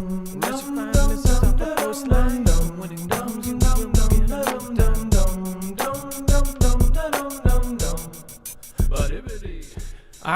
All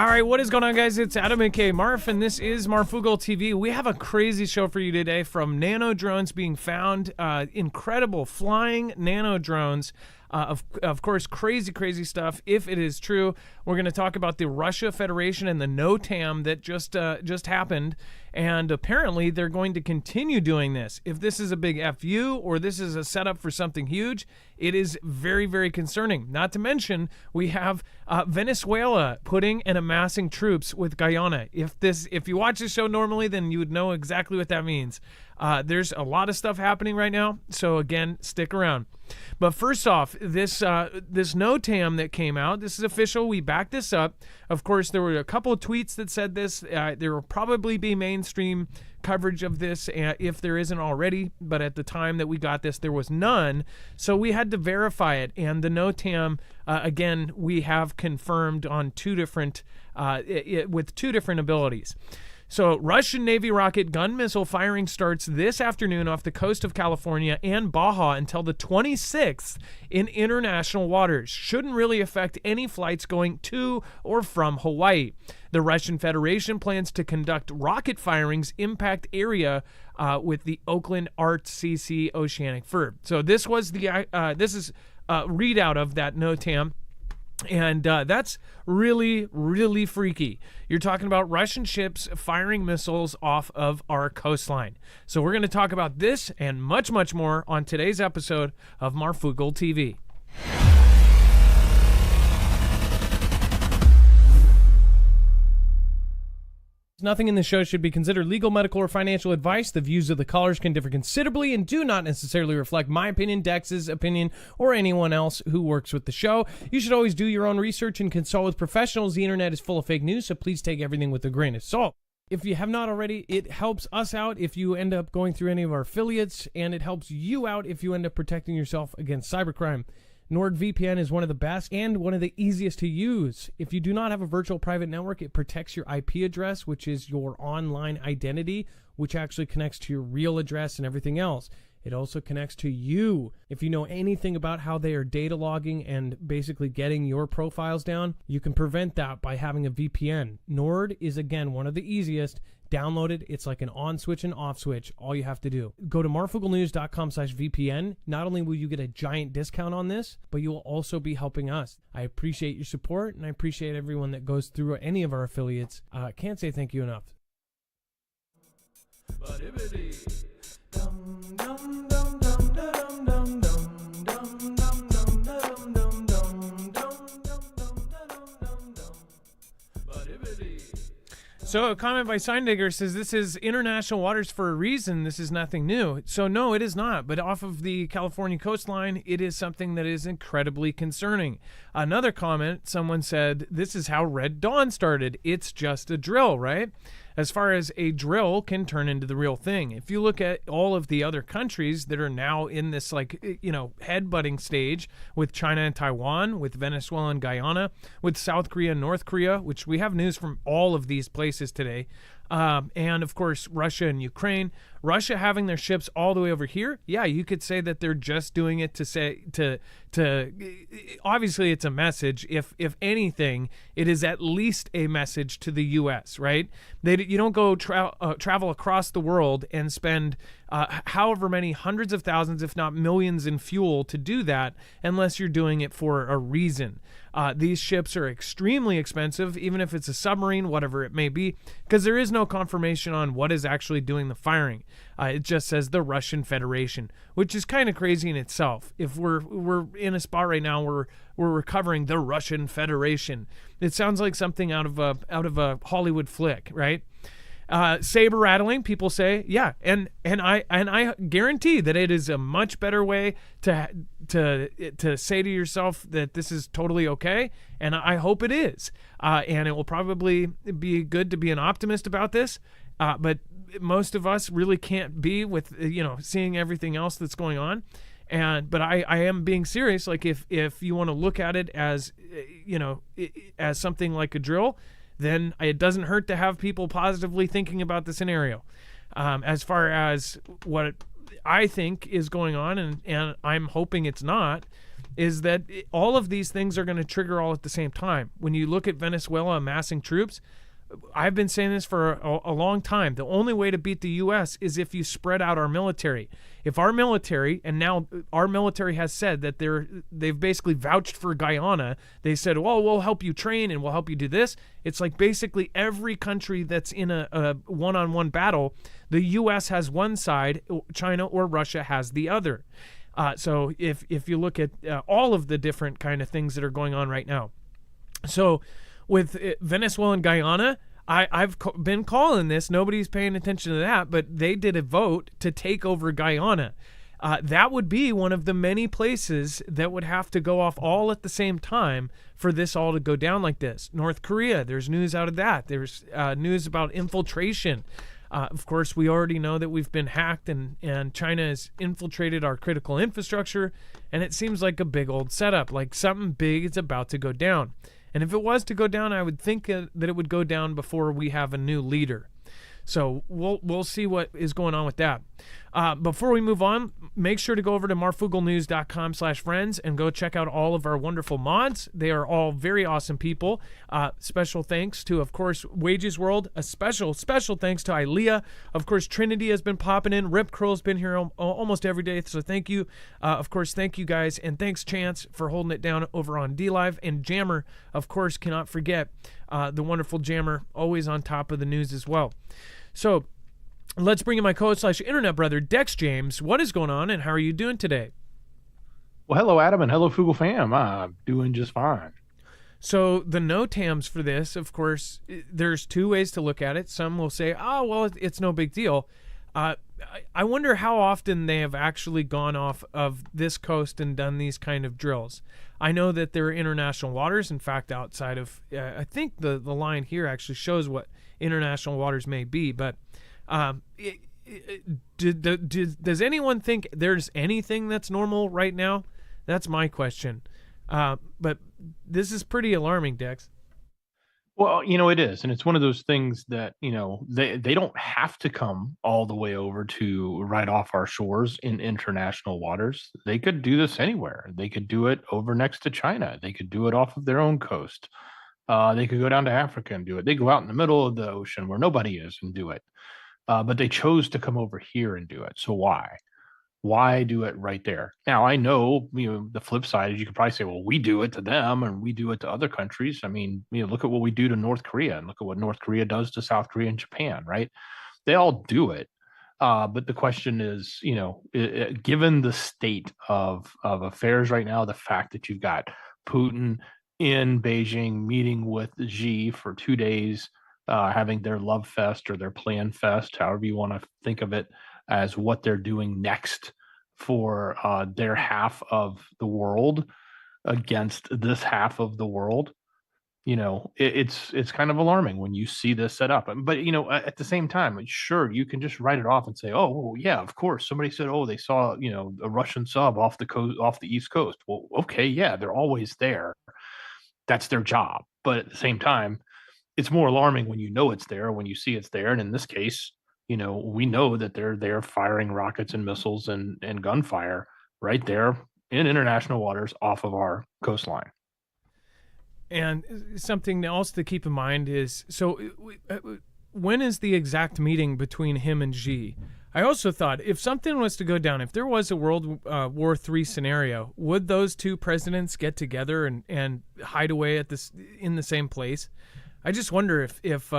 right, what is going on, guys? It's Adam aka Marf, and this is Marfoogle TV. We have a crazy show for you today, from nano drones being found, incredible flying nano drones. Of course, crazy stuff. If it is true, we're going to talk about the Russia Federation and the NOTAM that just happened, and apparently they're going to continue doing this. If this is a big FU or this is a setup for something huge, it is very concerning. Not to mention, we have Venezuela putting and amassing troops with Guyana. If you watch this show normally, then you would know exactly what that means. There's a lot of stuff happening right now, so again, stick around. But first off, this NOTAM that came out, this is official. We backed this up. Of course, there were a couple of tweets that said this. There will probably be mainstream coverage of this if there isn't already, but at the time that we got this, there was none. So we had to verify it. And the NOTAM, again, we have confirmed on with two different abilities. So Russian Navy rocket gun missile firing starts this afternoon off the coast of California and Baja until the 26th in international waters. Shouldn't really affect any flights going to or from Hawaii. The Russian Federation plans to conduct rocket firings impact area with the Oakland RCC Oceanic Verb. So this was this is a readout of that NOTAM. And that's really freaky. You're talking about Russian ships firing missiles off of our coastline. So we're going to talk about this and much more on today's episode of Marfoogle TV. Nothing in the show should be considered legal, medical, or financial advice. The views of the callers can differ considerably and do not necessarily reflect my opinion, Dex's opinion, or anyone else who works with the show. You should always do your own research and consult with professionals. The internet is full of fake news, so please take everything with a grain of salt. If you have not already, it helps us out if you end up going through any of our affiliates, and it helps you out if you end up protecting yourself against cybercrime. NordVPN is one of the best and one of the easiest to use. If you do not have a virtual private network, it protects your IP address, which is your online identity, which actually connects to your real address and everything else. It also connects to you. If you know anything about how they are data logging and basically getting your profiles down, you can prevent that by having a VPN. Nord is, again, one of the easiest. Download it. It's like an on switch and off switch. All you have to do. Go to marfooglenews.com/VPN. Not only will you get a giant discount on this, but you will also be helping us. I appreciate your support, and I appreciate everyone that goes through any of our affiliates. Can't say thank you enough. So a comment by Sign Digger says this is international waters for a reason. This is nothing new. So no, it is not. But off of the California coastline, it is something that is incredibly concerning. Another comment, someone said, this is how Red Dawn started. It's just a drill, right? As far as a drill can turn into the real thing. If you look at all of the other countries that are now in this, head-butting stage with China and Taiwan, with Venezuela and Guyana, with South Korea and North Korea, which we have news from all of these places today, and of course Russia and Ukraine. Russia having their ships all the way over here, yeah, you could say that they're just doing it to obviously it's a message. If anything, it is at least a message to the U.S., right? You don't go travel across the world and spend however many hundreds of thousands, if not millions, in fuel to do that unless you're doing it for a reason. These ships are extremely expensive, even if it's a submarine, whatever it may be, because there is no confirmation on what is actually doing the firing. It just says the Russian Federation, which is kind of crazy in itself. If we're in a spot right now where we're recovering the Russian Federation, it sounds like something out of a Hollywood flick, right? Saber rattling, people say, yeah, and I guarantee that it is a much better way to say to yourself that this is totally okay, and I hope it is, and it will probably be good to be an optimist about this, but most of us really can't be with seeing everything else that's going on. But I am being serious. Like if you want to look at it as as something like a drill, then it doesn't hurt to have people positively thinking about the scenario. As far as what I think is going on, and I'm hoping it's not, is that all of these things are going to trigger all at the same time. When you look at Venezuela amassing troops, I've been saying this for a long time. The only way to beat the U.S. is if you spread out our military. If our military, and now our military has said that they've basically vouched for Guyana. They said, well, we'll help you train and we'll help you do this. It's like basically every country that's in a one-on-one battle, the U.S. has one side, China or Russia has the other. So if you look at all of the different kind of things that are going on right now. So with Venezuela and Guyana, I've been calling this. Nobody's paying attention to that, but they did a vote to take over Guyana. That would be one of the many places that would have to go off all at the same time for this all to go down like this. North Korea, there's news out of that. There's news about infiltration. Of course, we already know that we've been hacked and China has infiltrated our critical infrastructure, and it seems like a big old setup, like something big is about to go down. And if it was to go down, I would think that it would go down before we have a new leader. So we'll see what is going on with that. Before we move on, make sure to go over to marfooglenews.com/friends and go check out all of our wonderful mods. They are all very awesome people. Special thanks to, of course, Wages World. A special thanks to Ilea. Of course, Trinity has been popping in. Rip Curl's been here almost every day, so thank you. Of course, thank you guys, and thanks Chance for holding it down over on DLive. And Jammer, of course, cannot forget the wonderful Jammer, always on top of the news as well. So let's bring in my co-host/internet brother, Dex James. What is going on, and how are you doing today? Well, hello, Adam, and hello, Foogle fam. I'm doing just fine. So the NOTAMs for this, of course, there's two ways to look at it. Some will say, oh, well, it's no big deal. I wonder how often they have actually gone off of this coast and done these kind of drills. I know that there are international waters. In fact, outside of, I think the line here actually shows what international waters may be, but does anyone think there's anything that's normal right now? That's my question. But this is pretty alarming, Dex. Well, it is. And it's one of those things that, they don't have to come all the way over to right off our shores in international waters. They could do this anywhere. They could do it over next to China. They could do it off of their own coast. They could go down to Africa and do it. They go out in the middle of the ocean where nobody is and do it. But they chose to come over here and do it. So why? Why do it right there? Now, I know, the flip side is you could probably say, well, we do it to them and we do it to other countries. I mean, look at what we do to North Korea and look at what North Korea does to South Korea and Japan, right? They all do it. But the question is, given the state of affairs right now, the fact that you've got Putin in Beijing meeting with Xi for 2 days, having their love fest or their plan fest, however you want to think of it, as what they're doing next for their half of the world against this half of the world. It's kind of alarming when you see this set up. But at the same time, sure, you can just write it off and say, oh well, yeah, of course, somebody said, oh, they saw a Russian sub off the coast, off the East Coast. Well, okay, yeah, they're always there. That's their job. But at the same time, it's more alarming when it's there, when you see it's there. And in this case, we know that they're there firing rockets and missiles and gunfire right there in international waters off of our coastline. And something else to keep in mind is, so when is the exact meeting between him and Xi? I also thought if something was to go down, if there was a World War III scenario, would those two presidents get together and hide away in the same place? I just wonder if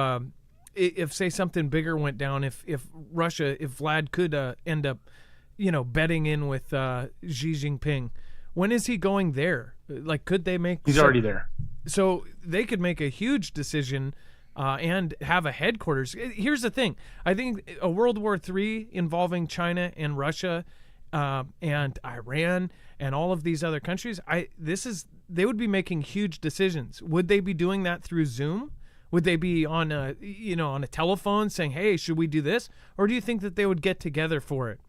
say something bigger went down, if Russia, if Vlad could end up, betting in with Xi Jinping, when is he going there? Like, could they make? He's already there. So they could make a huge decision and have a headquarters. Here's the thing: I think a World War III involving China and Russia and Iran and all of these other countries, they would be making huge decisions. Would they be doing that through Zoom? Would they be on a telephone saying, "Hey, should we do this?" Or do you think that they would get together for it?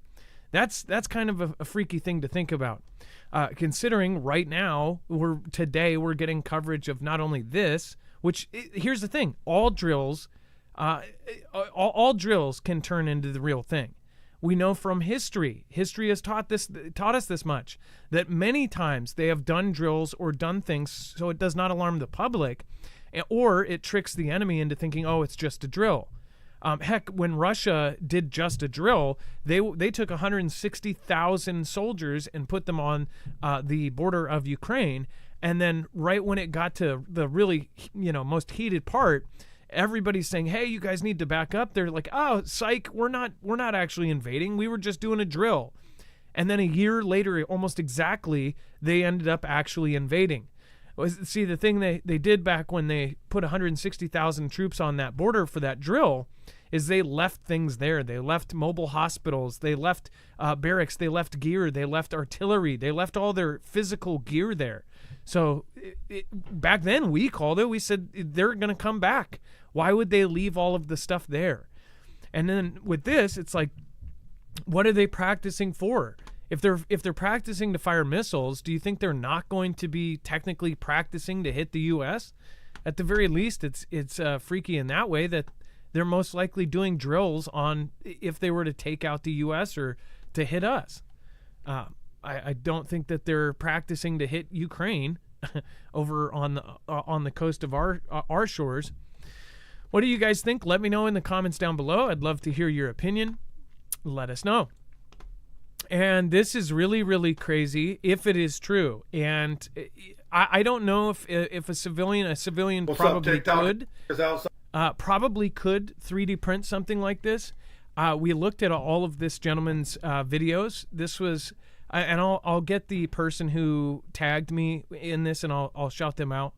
That's kind of a freaky thing to think about. Considering right now we're getting coverage of not only this, which here's the thing: all drills All drills can turn into the real thing. We know from history has taught us this much, that many times they have done drills or done things so it does not alarm the public, or it tricks the enemy into thinking, oh, it's just a drill. Heck, when Russia did just a drill, they took 160,000 soldiers and put them on the border of Ukraine, and then right when it got to the really most heated part, everybody's saying, hey, you guys need to back up. They're like, oh, psych, we're not actually invading. We were just doing a drill. And then a year later, almost exactly, they ended up actually invading. See, the thing they did back when they put 160,000 troops on that border for that drill is they left things there. They left mobile hospitals. They left barracks. They left gear. They left artillery. They left all their physical gear there. So back then we called it. We said they're going to come back. Why would they leave all of the stuff there? And then with this, it's like, what are they practicing for? If they're practicing to fire missiles, do you think they're not going to be technically practicing to hit the U.S.? At the very least, it's freaky in that way that they're most likely doing drills on if they were to take out the U.S. or to hit us. I don't think that they're practicing to hit Ukraine over on the coast of our shores. What do you guys think? Let me know in the comments down below. I'd love to hear your opinion. Let us know. And this is really, really crazy if it is true. And I don't know if a civilian probably could 3D print something like this. We looked at all of this gentleman's videos. This was, and I'll get the person who tagged me in this, and I'll shout them out.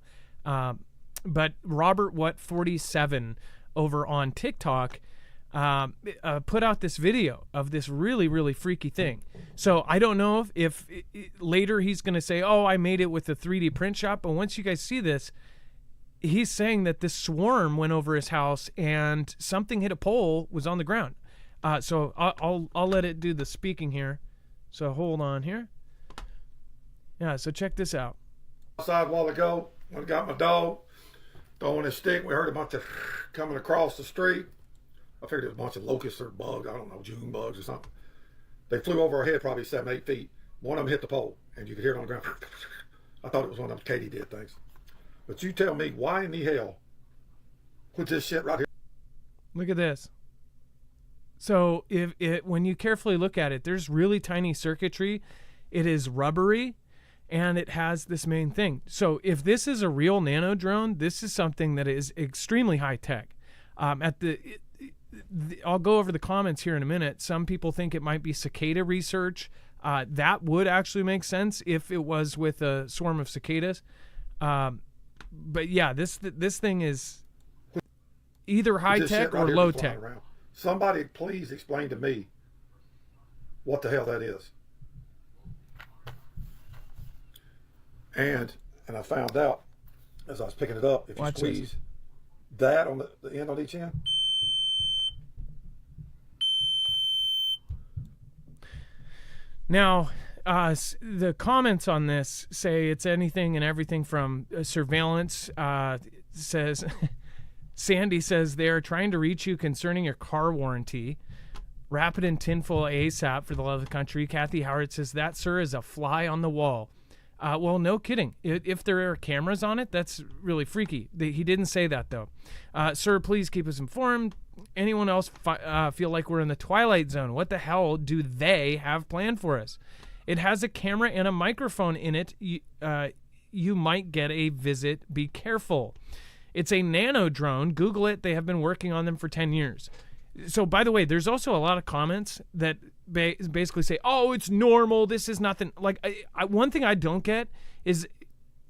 But Robert What 47 over on TikTok put out this video of this really, really freaky thing. So I don't know if later he's going to say, oh, I made it with a 3D print shop. But once you guys see this, he's saying that this swarm went over his house and something hit a pole, was on the ground. So I'll let it do the speaking here. So hold on here. Yeah, so check this out. Outside a while ago, when I got my dog, throwing his stick, we heard a bunch of coming across the street. I figured it was a bunch of locusts or bugs, I don't know, June bugs or something. They flew over our head probably 7-8 feet. One of them hit the pole, and you could hear it on the ground. I thought it was one of them Katie did things. But you tell me, why in the hell put this shit right here? Look at this. So when you carefully look at it, there's really tiny circuitry. It is rubbery, and it has this main thing. So if this is a real nano drone, this is something that is extremely high tech. I'll go over the comments here in a minute. Some people think it might be cicada research. That would actually make sense if it was with a swarm of cicadas. But yeah, this thing is either high tech or low tech. Somebody please explain to me what the hell that is. And I found out as I was picking it up, if you squeeze that on the end on each end. Now, the comments on this say it's anything and everything from surveillance. Says Sandy says they're trying to reach you concerning your car warranty. Wrap it in tinfoil ASAP for the love of the country. Kathy Howard says that, sir, is a fly on the wall. Well, no kidding. If there are cameras on it, that's really freaky. He didn't say that, though. Sir, please keep us informed. Anyone else feel like we're in the Twilight Zone? What the hell do they have planned for us? It has a camera and a microphone in it. You might get a visit. Be careful. It's a nano drone. Google it. They have been working on them for 10 years. So, by the way, there's also a lot of comments that basically say, oh, it's normal. This is nothing. Like, one thing I don't get is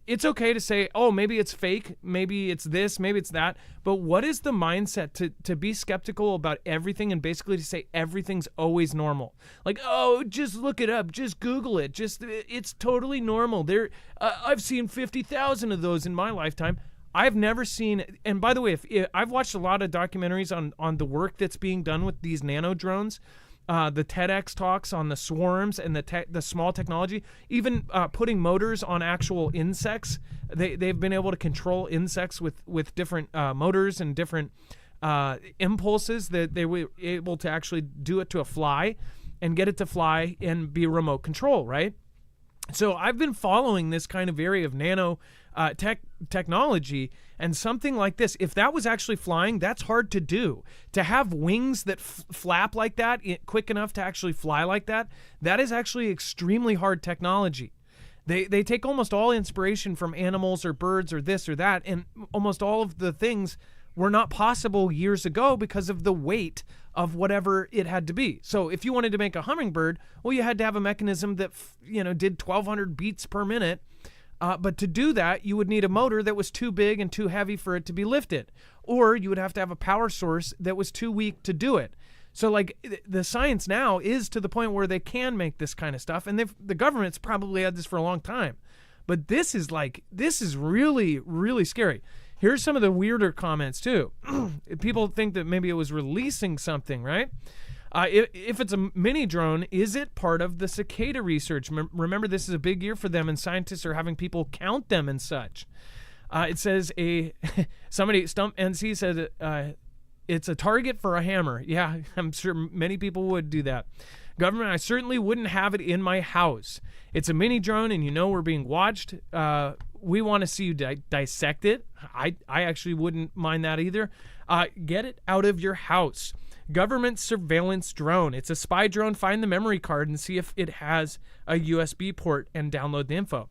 it's okay to say, oh, maybe it's fake. Maybe it's this. Maybe it's that. But what is the mindset to be skeptical about everything and basically to say everything's always normal? Like, oh, just look it up. Just Google it. It's totally normal. I've seen 50,000 of those in my lifetime. I've never seen, and by the way, if I've watched a lot of documentaries on the work that's being done with these nano drones, the TEDx talks on the swarms and the small technology, even putting motors on actual insects. They've been able to control insects with different motors and different impulses that they were able to actually do it to a fly and get it to fly and be remote control, right? So I've been following this kind of area of nano technology, and something like this, if that was actually flying, that's hard to do. To have wings that flap like that, quick enough to actually fly like that, that is actually extremely hard technology. They take almost all inspiration from animals or birds or this or that, and almost all of the things were not possible years ago because of the weight of whatever it had to be. So if you wanted to make a hummingbird, well, you had to have a mechanism that did 1,200 beats per minute. But to do that, you would need a motor that was too big and too heavy for it to be lifted, or you would have to have a power source that was too weak to do it. So like the science now is to the point where they can make this kind of stuff, and the government's probably had this for a long time. But this is really, really scary. Here's some of the weirder comments too. People think that maybe it was releasing something, right? If it's a mini drone, is it part of the cicada research? Remember, this is a big year for them, and scientists are having people count them and such. It says somebody, Stump NC said, it's a target for a hammer. Yeah, I'm sure many people would do that. Government, I certainly wouldn't have it in my house. It's a mini drone, and we're being watched. We want to see you dissect it. I actually wouldn't mind that either. Get it out of your house. Government surveillance drone. It's a spy drone. Find the memory card and see if it has a USB port and download the info.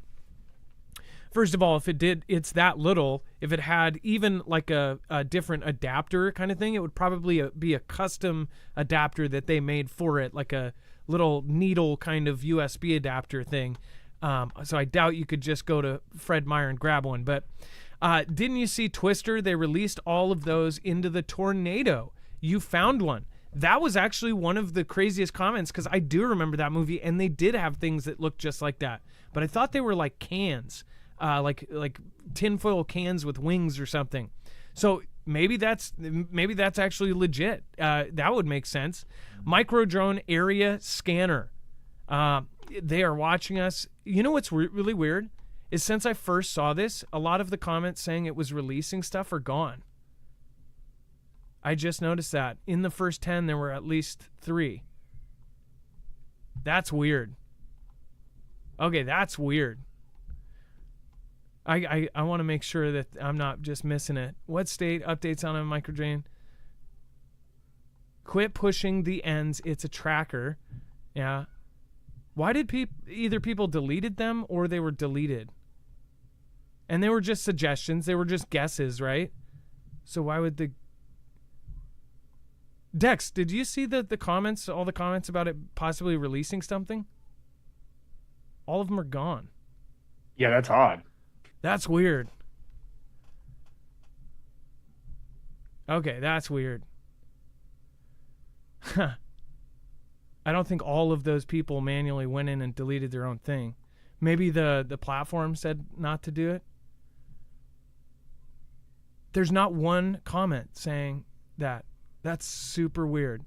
First of all, if it's that little, if it had even like a different adapter kind of thing, it would probably be a custom adapter that they made for it, like a little needle kind of USB adapter thing. So I doubt you could just go to Fred Meyer and grab one. But didn't you see Twister? They released all of those into the tornado. You found one. That was actually one of the craziest comments, because I do remember that movie, and they did have things that looked just like that. But I thought they were like cans, like tinfoil cans with wings or something. So maybe that's actually legit. That would make sense. Micro drone area scanner. They are watching us. You know what's really weird is, since I first saw this, a lot of the comments saying it was releasing stuff are gone. I just noticed that. In the first 10, there were at least 3. That's weird. Okay, that's weird. I want to make sure that I'm not just missing it. What state updates on a microdrain? Quit pushing the ends. It's a tracker. Yeah. Why did either people deleted them or they were deleted? And they were just suggestions. They were just guesses, right? So why would the... Dex, did you see the comments, all the comments about it possibly releasing something? All of them are gone. Yeah, that's odd. That's weird. Okay, that's weird. I don't think all of those people manually went in and deleted their own thing. Maybe the platform said not to do it. There's not one comment saying that. That's super weird.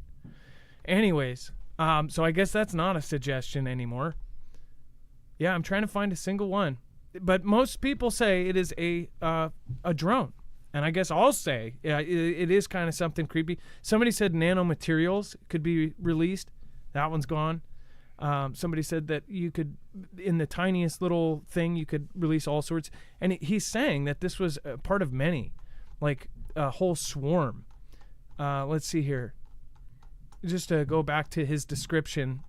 Anyways, so I guess that's not a suggestion anymore. Yeah, I'm trying to find a single one. But most people say it is a drone. And I guess I'll say it is kind of something creepy. Somebody said nanomaterials could be released. That one's gone. Somebody said that you could, in the tiniest little thing, you could release all sorts. And he's saying that this was a part of many, like a whole swarm. Let's see here. Just to go back to his description,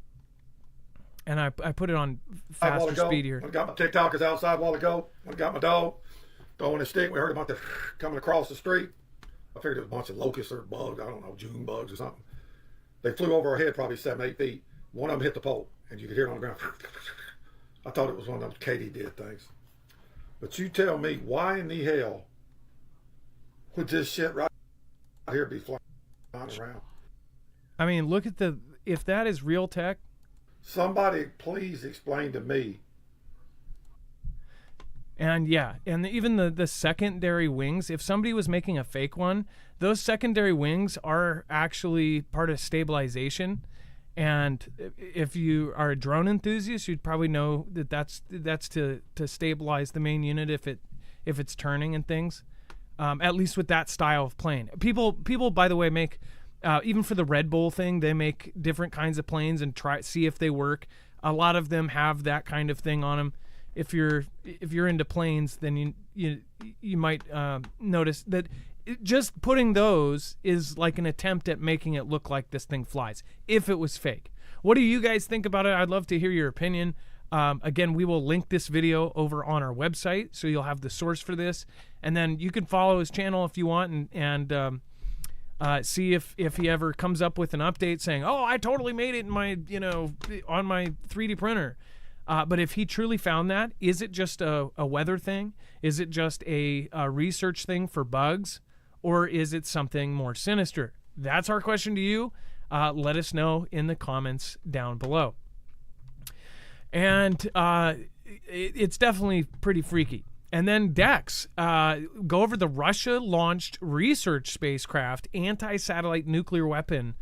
and I put it on faster speed here. I got my TikTokers outside a while ago. I got my dog throwing a stick. We heard about the coming across the street. I figured it was a bunch of locusts or bugs. I don't know, June bugs or something. They flew over our head probably 7-8 feet. One of them hit the pole, and you could hear it on the ground. I thought it was one of those Katie did things. But you tell me, why in the hell would this shit right here be flying around? I mean, look at if that is real tech. Somebody please explain to me. And yeah, and even the secondary wings, if somebody was making a fake one, those secondary wings are actually part of stabilization. And if you are a drone enthusiast, you'd probably know that that's to stabilize the main unit if it's turning and things. at least with that style of plane. People, by the way, make even for the Red Bull thing, they make different kinds of planes and see if they work. A lot of them have that kind of thing on them. If you're into planes, then you might notice that just putting those is like an attempt at making it look like this thing flies, if it was fake. What do you guys think about it? I'd love to hear your opinion. Again, we will link this video over on our website, so you'll have the source for this. And then you can follow his channel if you want and see if he ever comes up with an update saying, oh, I totally made it in my, on my 3D printer. But if he truly found that, is it just a weather thing? Is it just a research thing for bugs? Or is it something more sinister? That's our question to you. Let us know in the comments down below. And it's definitely pretty freaky. And then Dex, go over the Russia-launched research spacecraft anti-satellite nuclear weapon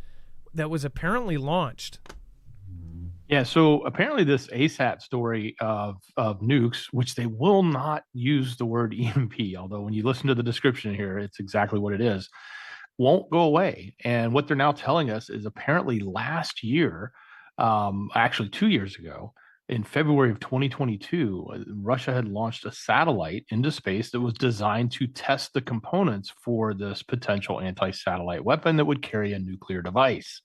that was apparently launched. Yeah, so apparently this ASAT story of nukes, which they will not use the word EMP, although when you listen to the description here, it's exactly what it is, won't go away. And what they're now telling us is apparently last year, actually 2 years ago, in February of 2022, Russia had launched a satellite into space that was designed to test the components for this potential anti-satellite weapon that would carry a nuclear device.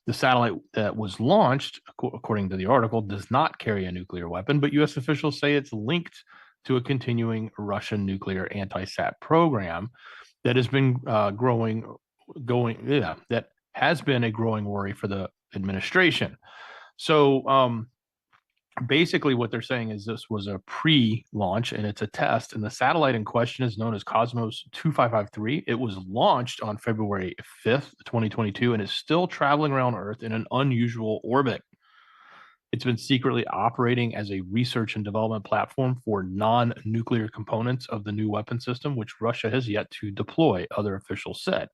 The satellite that was launched, according to the article, does not carry a nuclear weapon, but U.S. officials say it's linked to a continuing Russian nuclear anti-sat program that has been that has been a growing worry for the administration. So basically what they're saying is this was a pre-launch and it's a test, and the satellite in question is known as Cosmos 2553. It was launched on February 5th, 2022, and is still traveling around Earth in an unusual orbit. It's been secretly operating as a research and development platform for non-nuclear components of the new weapon system, which Russia has yet to deploy, other officials said.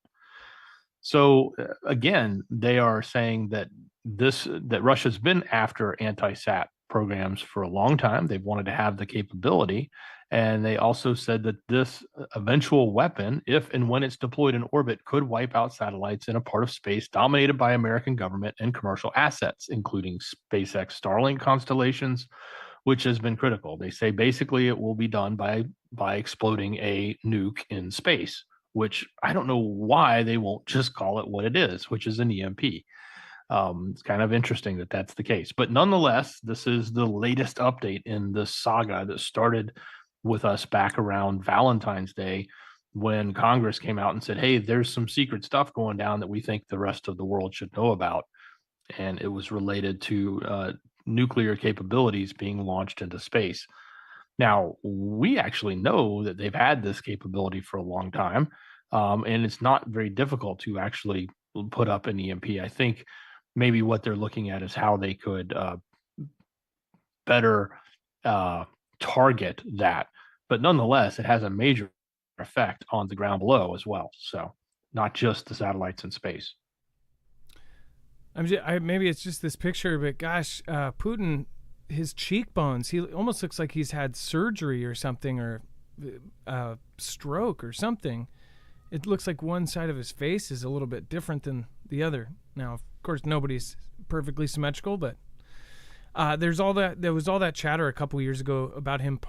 So again, they are saying that Russia's been after anti-sat programs for a long time. They've wanted to have the capability. And they also said that this eventual weapon, if and when it's deployed in orbit, could wipe out satellites in a part of space dominated by American government and commercial assets, including SpaceX Starlink constellations, which has been critical. They say basically it will be done by exploding a nuke in space, which I don't know why they won't just call it what it is, which is an EMP. It's kind of interesting that that's the case. But nonetheless, this is the latest update in this saga that started with us back around Valentine's Day when Congress came out and said, hey, there's some secret stuff going down that we think the rest of the world should know about. And it was related to nuclear capabilities being launched into space. Now, we actually know that they've had this capability for a long time, and it's not very difficult to actually put up an EMP. I think maybe what they're looking at is how they could better target that. But nonetheless, it has a major effect on the ground below as well. So not just the satellites in space. Maybe it's just this picture, but gosh, Putin, his cheekbones, he almost looks like he's had surgery or something, or stroke or something. It looks like one side of his face is a little bit different than the other. Now, of course, nobody's perfectly symmetrical, but there was all that chatter a couple years ago about him,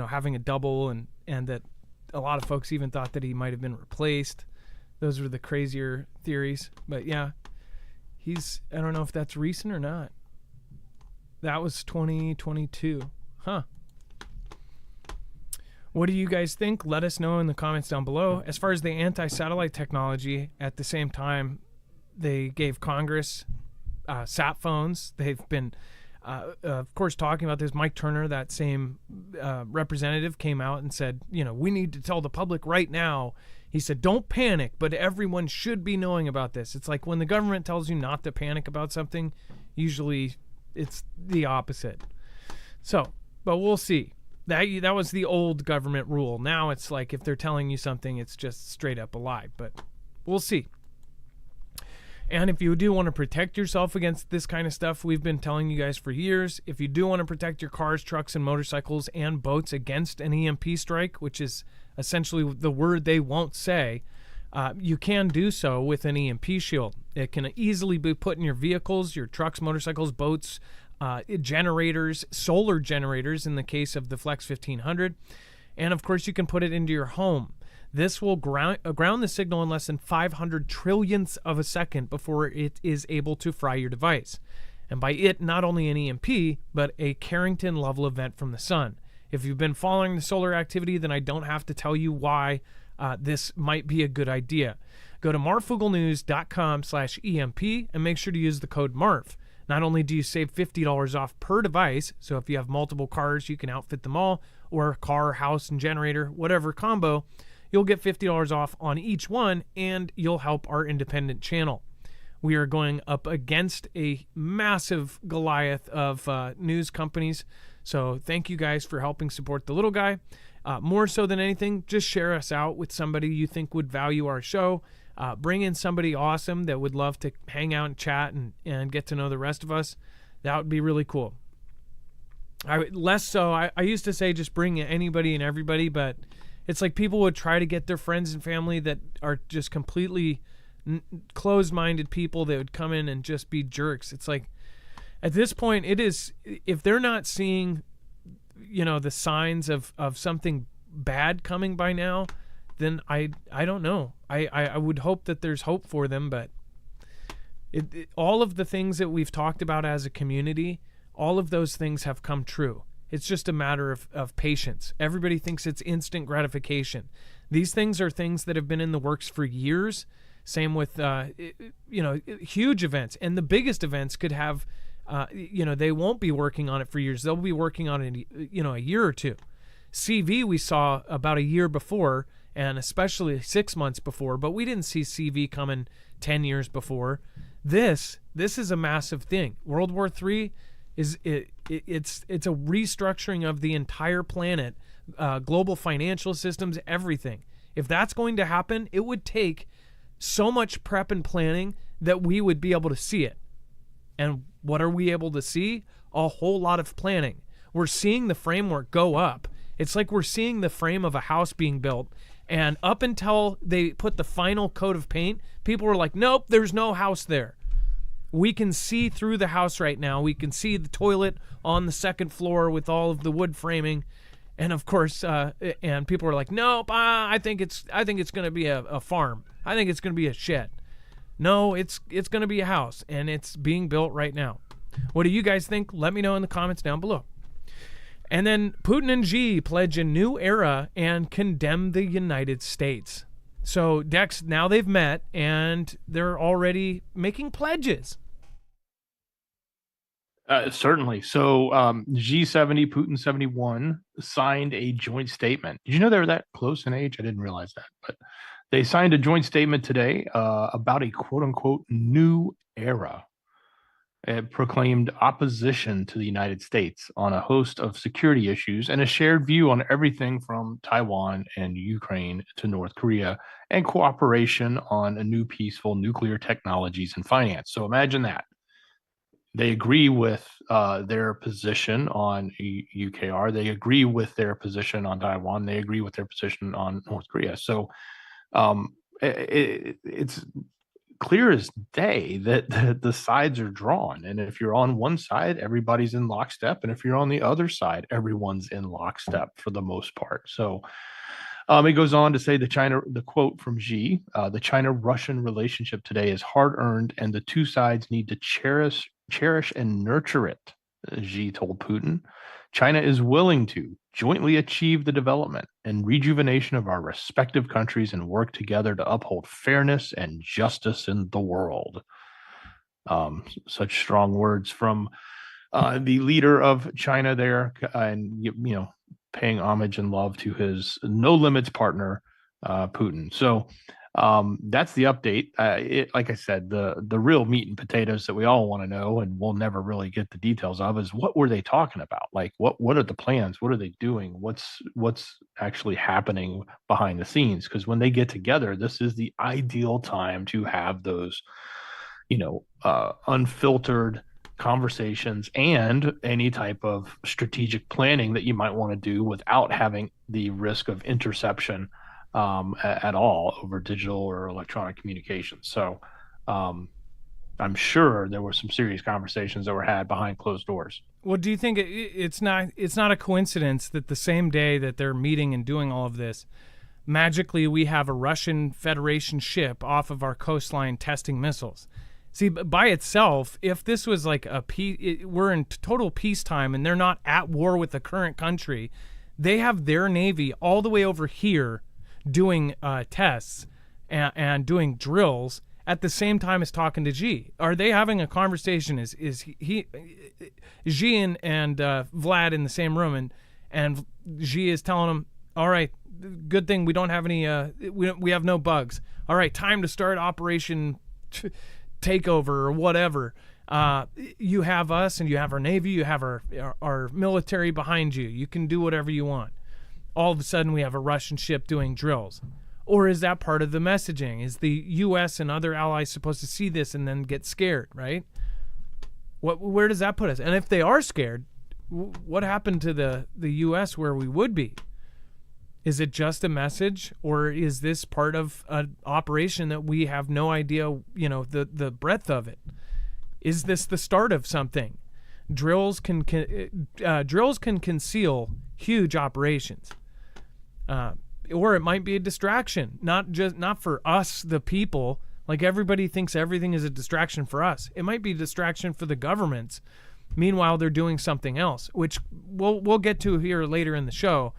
having a double, and that a lot of folks even thought that he might have been replaced. Those were the crazier theories. But yeah, I don't know if that's recent or not. That was 2022. Huh. What do you guys think? Let us know in the comments down below. As far as the anti-satellite technology, at the same time, they gave Congress sat phones. They've been, of course, talking about this. Mike Turner, that same representative, came out and said, we need to tell the public right now. He said, don't panic, but everyone should be knowing about this. It's like when the government tells you not to panic about something, usually it's the opposite. So, but we'll see. That was the old government rule. Now it's like if they're telling you something, it's just straight up a lie. But we'll see. And if you do want to protect yourself against this kind of stuff, we've been telling you guys for years, if you do want to protect your cars, trucks, and motorcycles and boats against an EMP strike, which is essentially the word they won't say, you can do so with an EMP shield. It can easily be put in your vehicles, your trucks, motorcycles, boats, generators, solar generators in the case of the Flex 1500. And of course, you can put it into your home. This will ground the signal in less than 500 trillionths of a second before it is able to fry your device. And by it, not only an EMP, but a Carrington level event from the sun. If you've been following the solar activity, then I don't have to tell you why this might be a good idea. Go to marfooglenews.com/EMP and make sure to use the code MARF. Not only do you save $50 off per device, so if you have multiple cars, you can outfit them all, or car, house, and generator, whatever combo, you'll get $50 off on each one, and you'll help our independent channel. We are going up against a massive Goliath of news companies, so thank you guys for helping support the little guy. More so than anything, just share us out with somebody you think would value our show. Bring in somebody awesome that would love to hang out and chat and get to know the rest of us. That would be really cool. I used to say just bring anybody and everybody, but it's like people would try to get their friends and family that are just completely closed-minded people that would come in and just be jerks. It's like, at this point, it is, if they're not seeing, the signs of something bad coming by now, then I don't know. I would hope that there's hope for them, but all of the things that we've talked about as a community, all of those things have come true. It's just a matter of patience. Everybody thinks it's instant gratification. These things are things that have been in the works for years. Same with, huge events. And the biggest events could have, they won't be working on it for years. They'll be working on it, a year or two. CV we saw about a year before, and especially 6 months before, but we didn't see CV coming 10 years before. This is a massive thing. World War III it's a restructuring of the entire planet, global financial systems, everything. If that's going to happen, it would take so much prep and planning that we would be able to see it. And what are we able to see? A whole lot of planning. We're seeing the framework go up. It's like we're seeing the frame of a house being built, and up until they put the final coat of paint, people were like, nope, there's no house there. We can see through the house right now. We can see the toilet on the second floor with all of the wood framing. And of course, and people were like, nope, I think it's going to be a farm. I think it's going to be a shed. No, it's going to be a house, and it's being built right now. What do you guys think? Let me know in the comments down below. And then Putin and Xi pledge a new era and condemn the United States. So, Dex, now they've met, and they're already making pledges. Certainly. So G70, Putin 71 signed a joint statement. Did you know they were that close in age? I didn't realize that. But they signed a joint statement today about a quote-unquote new era. It proclaimed opposition to the United States on a host of security issues and a shared view on everything from Taiwan and Ukraine to North Korea, and cooperation on a new peaceful nuclear technologies and finance. So imagine that. They agree with their position on UKR. They agree with their position on Taiwan. They agree with their position on North Korea. So it's clear as day that the sides are drawn. And if you're on one side, everybody's in lockstep. And if you're on the other side, everyone's in lockstep for the most part. So it goes on to say the quote from Xi, the China-Russian relationship today is hard-earned, and the two sides need to cherish and nurture it, Xi told Putin. China is willing to jointly achieve the development and rejuvenation of our respective countries and work together to uphold fairness and justice in the world. Such strong words from the leader of China there, and paying homage and love to his no limits partner, Putin. So that's the update. Like I said, the real meat and potatoes that we all want to know, and we'll never really get the details of, is what were they talking about? Like, what are the plans? What are they doing? What's actually happening behind the scenes? Because when they get together, this is the ideal time to have those, unfiltered conversations and any type of strategic planning that you might want to do without having the risk of interception at all over digital or electronic communications. So I'm sure there were some serious conversations that were had behind closed doors. Well, do you think it's not a coincidence that the same day that they're meeting and doing all of this, magically we have a Russian Federation ship off of our coastline testing missiles? See, by itself, if this was like we're in total peacetime and they're not at war with the current country, they have their Navy all the way over here doing tests and doing drills at the same time as talking to Xi. Are they having a conversation? Is Xi and Vlad in the same room, and Xi is telling them, all right, good thing we don't have any, we have no bugs. All right, time to start Operation Takeover or whatever. You have us and you have our Navy, you have our military behind you. You can do whatever you want. All of a sudden we have a Russian ship doing drills. Or is that part of the messaging? Is the U.S. and other allies supposed to see this and then get scared, right? Where does that put us? And if they are scared, what happened to the U.S. where we would be? Is it just a message, or is this part of an operation that we have no idea, the breadth of it? Is this the start of something? Drills can conceal huge operations. Or it might be a distraction, not for us, the people. Like, everybody thinks everything is a distraction for us. It might be a distraction for the governments. Meanwhile, they're doing something else, which we'll get to here later in the show,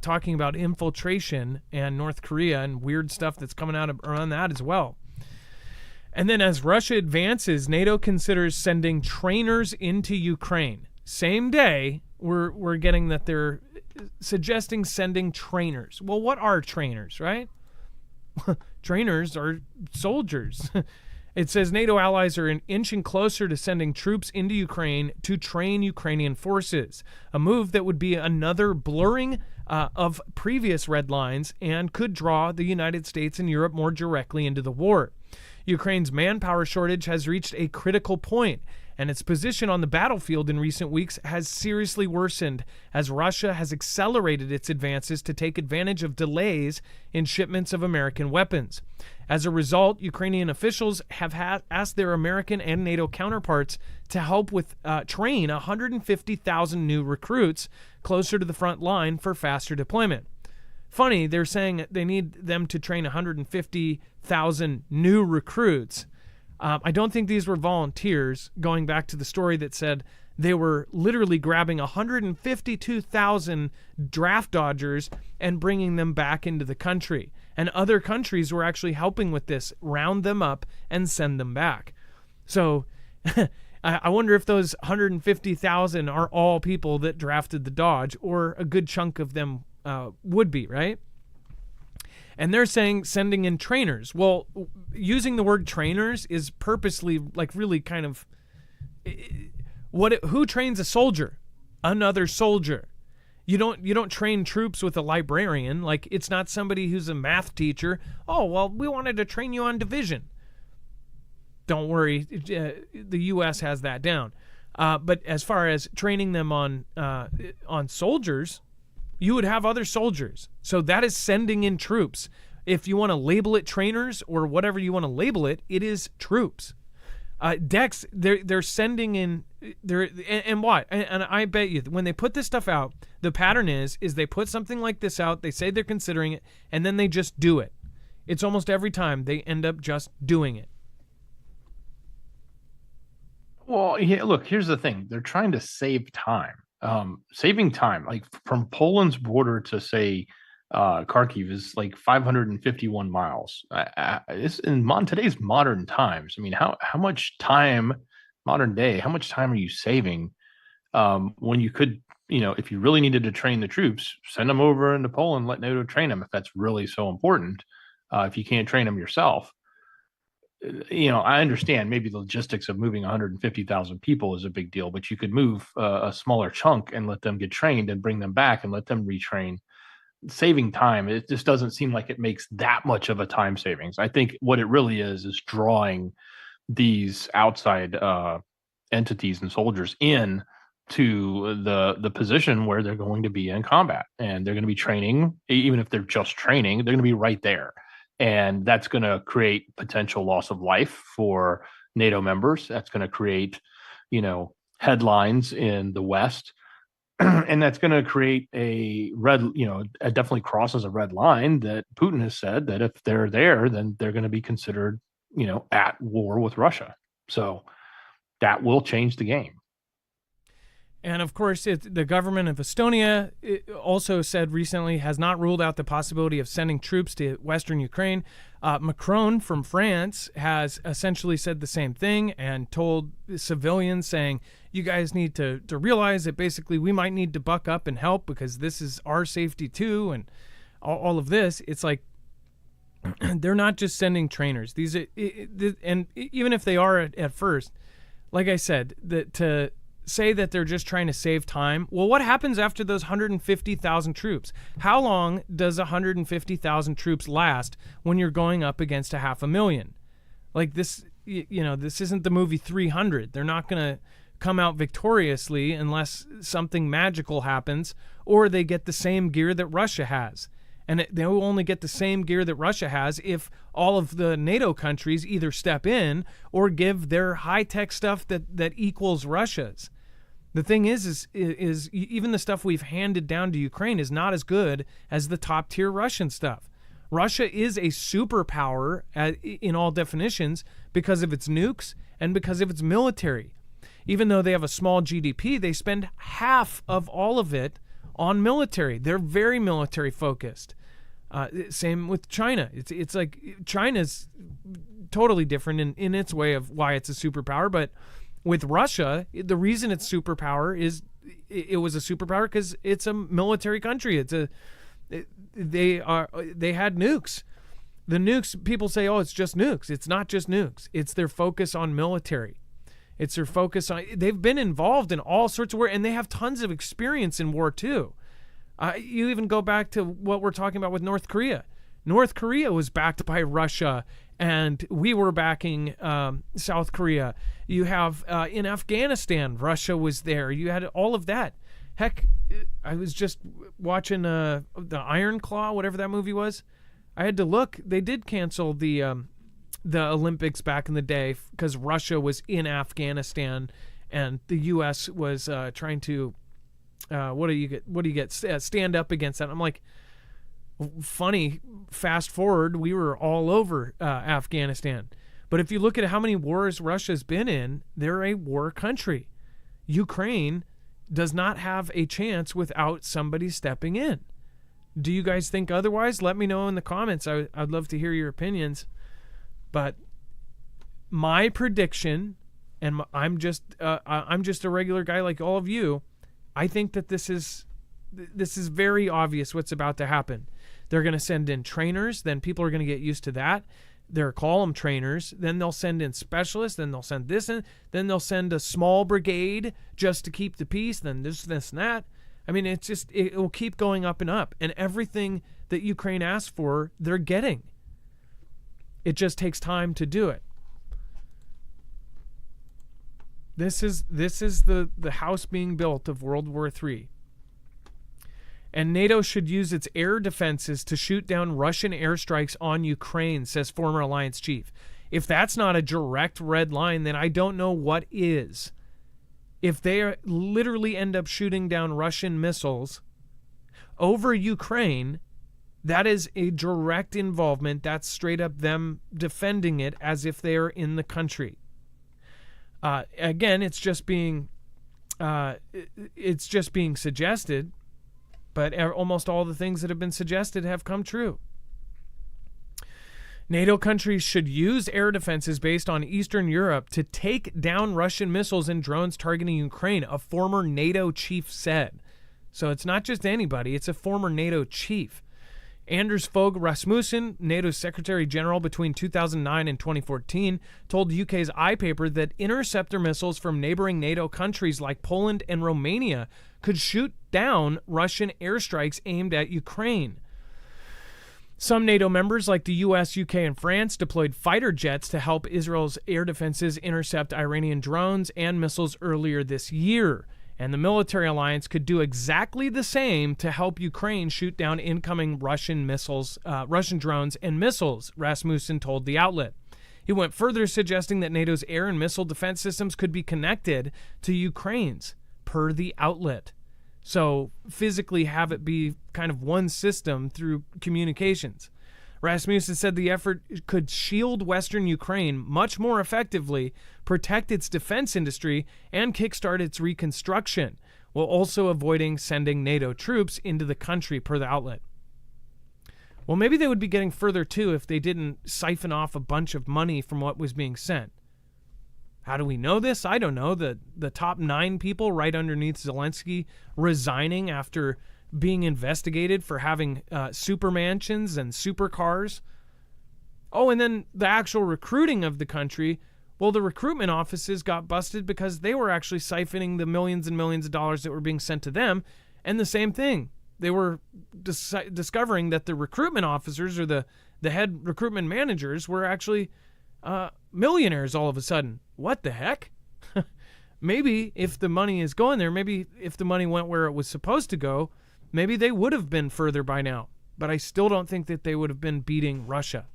talking about infiltration and North Korea and weird stuff that's coming out around that as well. And then as Russia advances, NATO considers sending trainers into Ukraine. Same day, we're getting that they're suggesting sending trainers. Well, what are trainers, right? Trainers are soldiers. It says NATO allies are inching closer to sending troops into Ukraine to train Ukrainian forces, a move that would be another blurring of previous red lines and could draw the United States and Europe more directly into the war. Ukraine's manpower shortage has reached a critical point, and its position on the battlefield in recent weeks has seriously worsened as Russia has accelerated its advances to take advantage of delays in shipments of American weapons. As a result, Ukrainian officials have asked their American and NATO counterparts to help with train 150,000 new recruits closer to the front line for faster deployment. Funny, they're saying they need them to train 150,000 new recruits. I don't think these were volunteers, going back to the story that said they were literally grabbing 152,000 draft dodgers and bringing them back into the country. And other countries were actually helping with this, round them up and send them back. So I wonder if those 150,000 are all people that drafted the Dodge, or a good chunk of them would be, right? And they're saying sending in trainers. Well, using the word trainers is purposely, like, really kind of who trains a soldier? Another soldier. You don't train troops with a librarian. Like, it's not somebody who's a math teacher. Oh, well, we wanted to train you on division. Don't worry, the U.S. has that down. But as far as training them on soldiers, you would have other soldiers. So that is sending in troops. If you want to label it trainers or whatever you want to label it, it is troops. Dex, they're sending in, and what? And I bet you when they put this stuff out, the pattern is they put something like this out, they say they're considering it, and then they just do it. It's almost every time they end up just doing it. Well, yeah, look, here's the thing. They're trying to save time. Saving time, like from Poland's border to, say, Kharkiv is like 551 miles. It's in today's modern times. I mean, how much time, modern day, how much time are you saving when you could, if you really needed to train the troops, send them over into Poland, let NATO train them if that's really so important. If you can't train them yourself. I understand maybe the logistics of moving 150,000 people is a big deal, but you could move a smaller chunk and let them get trained and bring them back and let them retrain. Saving time, it just doesn't seem like it makes that much of a time savings. I think what it really is drawing these outside entities and soldiers in to the position where they're going to be in combat, and they're going to be training. Even if they're just training, they're going to be right there, and that's going to create potential loss of life for NATO members. That's going to create, headlines in the West, and that's going to create a red, it definitely crosses a red line that Putin has said that if they're there, then they're going to be considered, at war with Russia. So that will change the game. And of course, the government of Estonia also said recently has not ruled out the possibility of sending troops to Western Ukraine. Macron from France has essentially said the same thing and told civilians, saying, you guys need to realize that basically we might need to buck up and help because this is our safety too. And all of this, it's like they're not just sending trainers. These are, and even if they are at first, like I said, to say that they're just trying to save time. Well, what happens after those 150,000 troops? How long does 150,000 troops last when you're going up against 500,000? Like this, this isn't the movie 300. They're not going to come out victoriously unless something magical happens or they get the same gear that Russia has. And they will only get the same gear that Russia has if all of the NATO countries either step in or give their high-tech stuff that equals Russia's. The thing is even the stuff we've handed down to Ukraine is not as good as the top-tier Russian stuff. Russia is a superpower in all definitions because of its nukes and because of its military. Even though they have a small GDP, they spend half of all of it on military. They're very military focused. Same with China. It's like China's totally different in its way of why it's a superpower. But with Russia, the reason it's superpower is it was a superpower because it's a military country. They had nukes. The nukes, people say, oh, it's just nukes. It's not just nukes. It's their focus on military. It's their focus on, they've been involved in all sorts of war, and they have tons of experience in war too. You even go back to what we're talking about with North Korea. North Korea was backed by Russia, and we were backing South Korea. You have in Afghanistan, Russia was there. You had all of that. Heck, I was just watching the Iron Claw, whatever that movie was. I had to look. They did cancel the Olympics back in the day because Russia was in Afghanistan, and the U.S. was trying to stand up against that. I'm like, funny. Fast forward, we were all over Afghanistan. But if you look at how many wars Russia's been in, they're a war country. Ukraine does not have a chance without somebody stepping in. Do you guys think otherwise? Let me know in the comments. I'd love to hear your opinions. But my prediction, and I'm just a regular guy like all of you, I think that this is very obvious what's about to happen. They're going to send in trainers, then people are going to get used to that. They'll call them trainers, then they'll send in specialists, then they'll send this in, then they'll send a small brigade just to keep the peace, then this and that. I mean, it will keep going up and up, and everything that Ukraine asks for, they're getting. It just takes time to do it. This is the house being built of World War III. And NATO should use its air defenses to shoot down Russian airstrikes on Ukraine, says former alliance chief. If that's not a direct red line, then I don't know what is. If they literally end up shooting down Russian missiles over Ukraine, that is a direct involvement. That's straight up them defending it as if they're in the country. Again, it's just being suggested, but almost all the things that have been suggested have come true. NATO countries should use air defenses based on Eastern Europe to take down Russian missiles and drones targeting Ukraine, a former NATO chief said. So it's not just anybody, it's a former NATO chief. Anders Fogh Rasmussen, NATO's Secretary General between 2009 and 2014, told UK's iPaper that interceptor missiles from neighboring NATO countries like Poland and Romania could shoot down Russian airstrikes aimed at Ukraine. Some NATO members like the US, UK, and France deployed fighter jets to help Israel's air defenses intercept Iranian drones and missiles earlier this year. And the military alliance could do exactly the same to help Ukraine shoot down incoming Russian drones and missiles, Rasmussen told the outlet. He went further, suggesting that NATO's air and missile defense systems could be connected to Ukraine's, per the outlet. So physically have it be kind of one system through communications. Rasmussen said the effort could shield Western Ukraine much more effectively, protect its defense industry, and kickstart its reconstruction, while also avoiding sending NATO troops into the country, per the outlet. Well, maybe they would be getting further, too, if they didn't siphon off a bunch of money from what was being sent. How do we know this? I don't know. The top 9 people right underneath Zelensky resigning after being investigated for having super mansions and supercars. Oh, and then the actual recruiting of the country. Well, the recruitment offices got busted because they were actually siphoning the millions and millions of dollars that were being sent to them. And the same thing. They were discovering that the recruitment officers or the head recruitment managers were actually millionaires all of a sudden. What the heck? Maybe if the money is going there, maybe if the money went where it was supposed to go, maybe they would have been further by now. But I still don't think that they would have been beating Russia.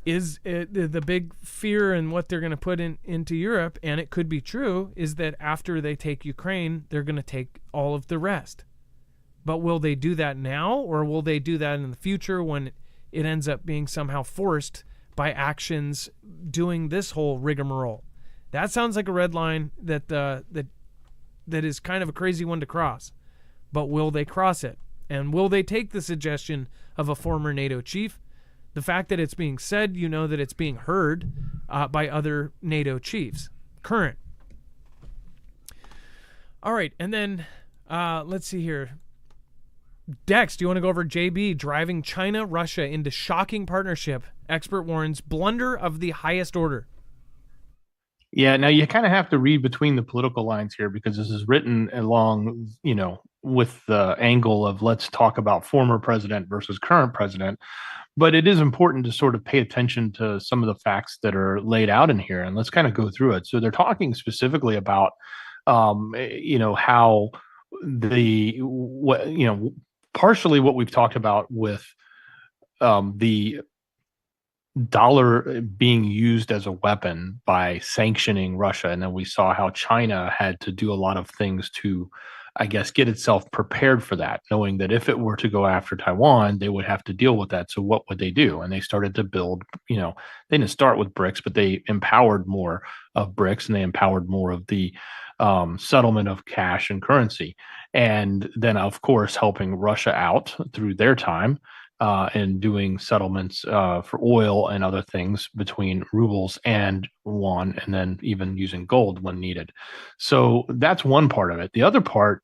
Is the big fear and what they're going to put into Europe, and it could be true, is that after they take Ukraine, they're going to take all of the rest. But will they do that now, or will they do that in the future when it ends up being somehow forced by actions doing this whole rigmarole? That sounds like a red line that is kind of a crazy one to cross. But will they cross it? And will they take the suggestion of a former NATO chief? The fact that it's being said, you know that it's being heard by other NATO chiefs. Current. All right, and then let's see here. Dex, do you want to go over JB driving China, Russia into shocking partnership? Expert warns blunder of the highest order. Yeah, now you kind of have to read between the political lines here because this is written along, with the angle of let's talk about former president versus current president. But it is important to sort of pay attention to some of the facts that are laid out in here, and let's kind of go through it. So they're talking specifically about, how partially what we've talked about with the dollar being used as a weapon by sanctioning Russia. And then we saw how China had to do a lot of things to, I guess, get itself prepared for that, knowing that if it were to go after Taiwan, they would have to deal with that. So what would they do? And they started to build, they didn't start with BRICS, but they empowered more of BRICS and they empowered more of the settlement of cash and currency. And then, of course, helping Russia out through their time and doing settlements for oil and other things between rubles and yuan, and then even using gold when needed. So that's one part of it. The other part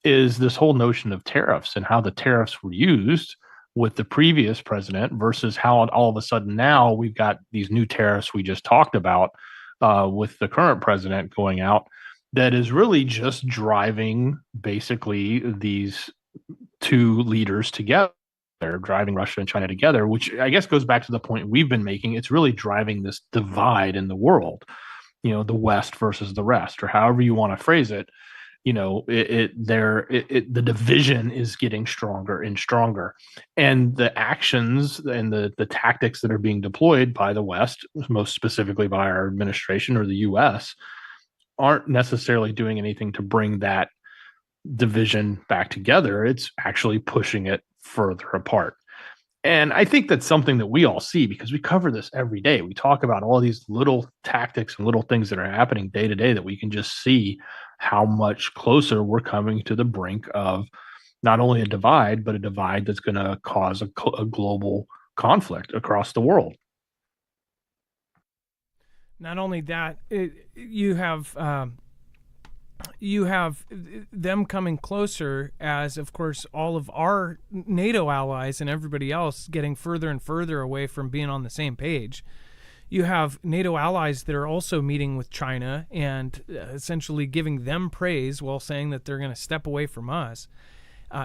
is this whole notion of tariffs and how the tariffs were used with the previous president versus how all of a sudden now we've got these new tariffs we just talked about with the current president going out. That is really just driving basically these two leaders together. They're driving Russia and China together, which I guess goes back to the point we've been making. It's really driving this divide in the world, the West versus the rest, or however you want to phrase it. The division is getting stronger and stronger, and the actions and the tactics that are being deployed by the West, most specifically by our administration or the U.S., aren't necessarily doing anything to bring that division back together. It's actually pushing it further apart. And I think that's something that we all see because we cover this every day. We talk about all these little tactics and little things that are happening day to day that we can just see how much closer we're coming to the brink of not only a divide, but a divide that's going to cause a global conflict across the world. Not only that, you have them coming closer as, of course, all of our NATO allies and everybody else getting further and further away from being on the same page. You have NATO allies that are also meeting with China and essentially giving them praise while saying that they're going to step away from us.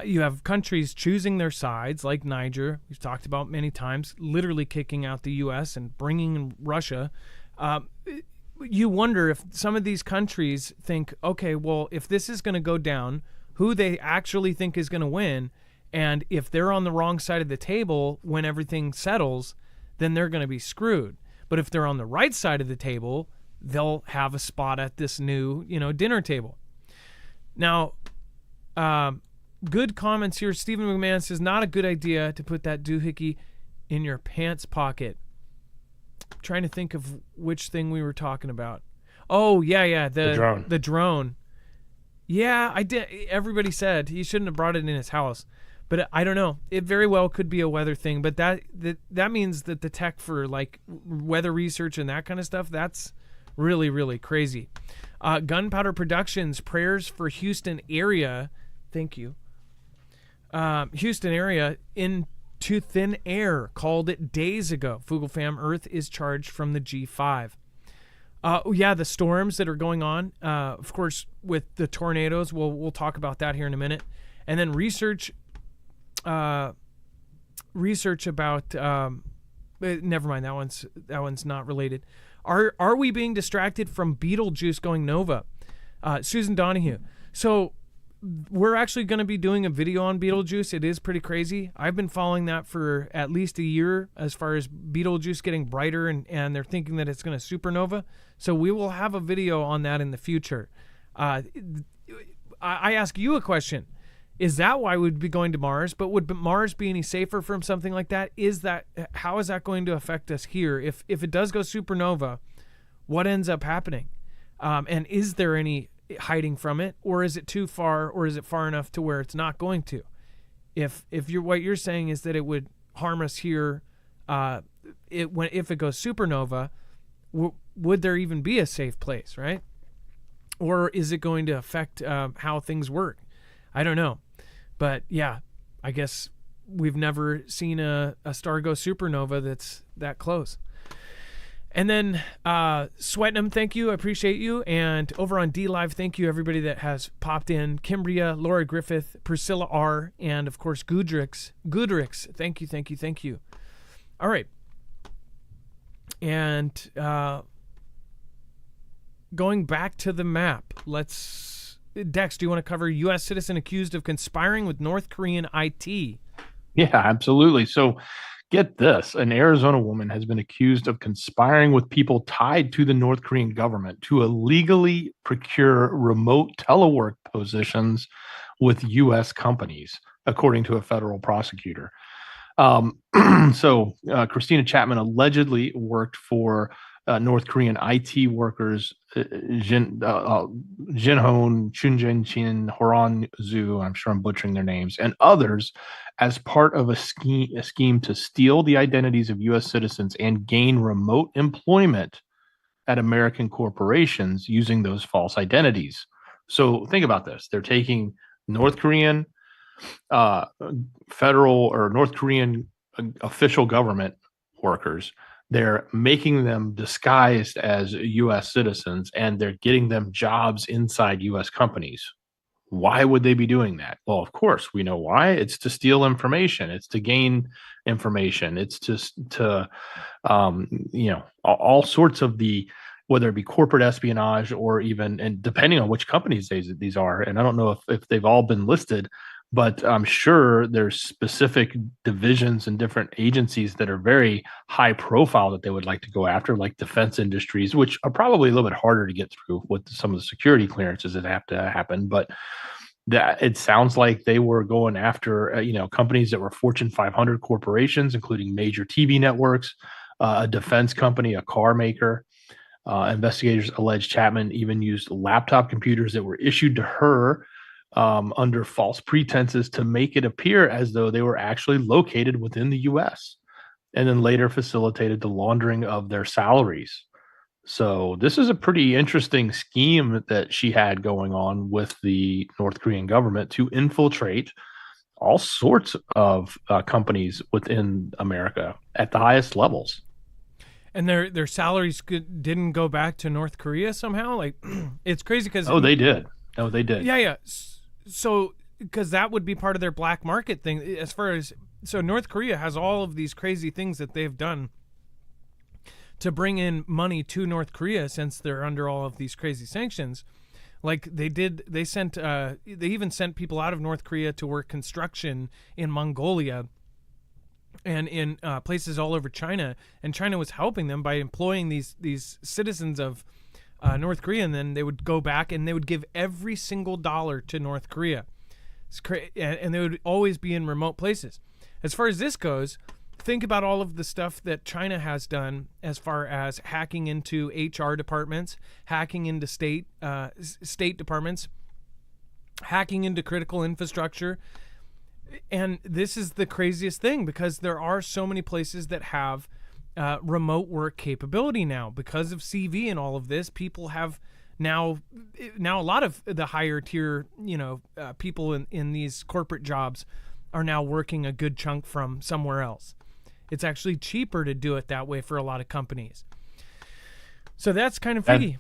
You have countries choosing their sides, like Niger, we've talked about many times, literally kicking out the U.S. and bringing in Russia. You wonder if some of these countries think, okay, well, if this is going to go down, who they actually think is going to win, and if they're on the wrong side of the table when everything settles, then they're going to be screwed. But if they're on the right side of the table, they'll have a spot at this new, dinner table. Now, good comments here. Stephen McMahon says, not a good idea to put that doohickey in your pants pocket. I'm trying to think of which thing we were talking about. Oh, yeah. The drone. The drone. Yeah, I did. Everybody said he shouldn't have brought it in his house. But I don't know. It very well could be a weather thing. But that means that the tech for like weather research and that kind of stuff, that's really, really crazy. Gunpowder Productions, prayers for Houston area. Thank you. Houston area into thin air. Called it days ago. Foogle Fam, Earth is charged from the G5. The storms that are going on. Of course, with the tornadoes, we'll talk about that here in a minute. And then research about never mind, that one's not related. Are we being distracted from Beetlejuice going nova? Susan Donahue. So we're actually going to be doing a video on Beetlejuice. It is pretty crazy. I've been following that for at least a year as far as Beetlejuice getting brighter, and they're thinking that it's going to supernova. So we will have a video on that in the future. I ask you a question. Is that why we'd be going to Mars? But would Mars be any safer from something like that? How is that going to affect us here? If it does go supernova, what ends up happening? And is there any hiding from it, or is it too far, or is it far enough to where it's not going to? If what you're saying is that it would harm us here, if it goes supernova, would there even be a safe place, right? Or is it going to affect how things work? I don't know. But yeah, I guess we've never seen a star go supernova that's that close. And then Sweatnam, thank you. I appreciate you. And over on DLive, thank you everybody that has popped in. Kimbria, Laura Griffith, Priscilla R, and of course Gudrix. Thank you. All right. And going back to the map, Dex, do you want to cover U.S. citizen accused of conspiring with North Korean IT? Yeah, absolutely. So get this. An Arizona woman has been accused of conspiring with people tied to the North Korean government to illegally procure remote telework positions with U.S. companies, according to a federal prosecutor. Christina Chapman allegedly worked for North Korean IT workers Jinhon, Chunjin-chin, Horan Zhu, I'm sure I'm butchering their names, and others as part of a scheme to steal the identities of U.S. citizens and gain remote employment at American corporations using those false identities. So think about this. They're taking North Korean federal or North Korean official government workers. They're making them disguised as U.S. citizens, and they're getting them jobs inside U.S. companies. Why would they be doing that? Well, of course, we know why. It's to steal information. It's to gain information. It's just to, all sorts of whether it be corporate espionage or even, and depending on which companies these are, and I don't know if they've all been listed, but I'm sure there's specific divisions and different agencies that are very high profile that they would like to go after, like defense industries, which are probably a little bit harder to get through with some of the security clearances that have to happen. But it sounds like they were going after, companies that were Fortune 500 corporations, including major TV networks, a defense company, a car maker. Investigators allege Chapman even used laptop computers that were issued to her under false pretenses to make it appear as though they were actually located within the U.S. and then later facilitated the laundering of their salaries. So this is a pretty interesting scheme that she had going on with the North Korean government to infiltrate all sorts of companies within America at the highest levels. And their salaries didn't go back to North Korea somehow? Like, it's crazy because... Oh, they did. Yeah. So because that would be part of their black market thing. As far as so, North Korea has all of these crazy things that they've done to bring in money to North Korea since they're under all of these crazy sanctions. Like they even sent people out of North Korea to work construction in Mongolia and in places all over China, and China was helping them by employing these citizens of North Korea, and then they would go back and they would give every single dollar to North Korea. And they would always be in remote places. As far as this goes, think about all of the stuff that China has done as far as hacking into HR departments, hacking into state departments, hacking into critical infrastructure. And this is the craziest thing, because there are so many places that have remote work capability now. Because of CV and all of this, people have now a lot of the higher tier, people in these corporate jobs are now working a good chunk from somewhere else. It's actually cheaper to do it that way for a lot of companies. So that's kind of freaky.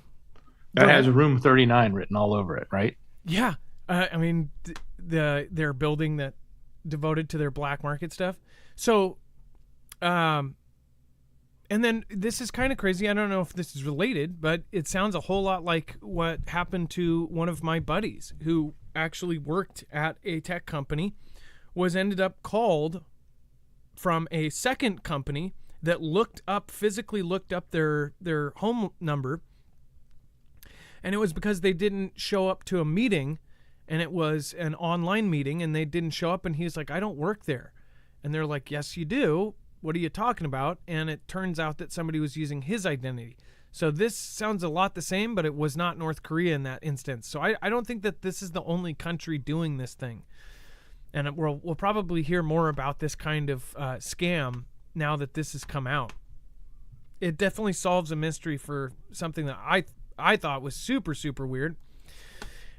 That has Room 39 written all over it, right? Yeah. I mean, their building that devoted to their black market stuff. So, and then this is kind of crazy. I don't know if this is related, but it sounds a whole lot like what happened to one of my buddies who actually worked at a tech company, ended up called from a second company that physically looked up their home number. And it was because they didn't show up to a meeting, and it was an online meeting, and they didn't show up, and he's like, I don't work there. And they're like, yes, you do. What are you talking about? And it turns out that somebody was using his identity. So this sounds a lot the same, but it was not North Korea in that instance. So I don't think that this is the only country doing this thing. And we'll probably hear more about this kind of scam now that this has come out. It definitely solves a mystery for something that I thought was super, super weird.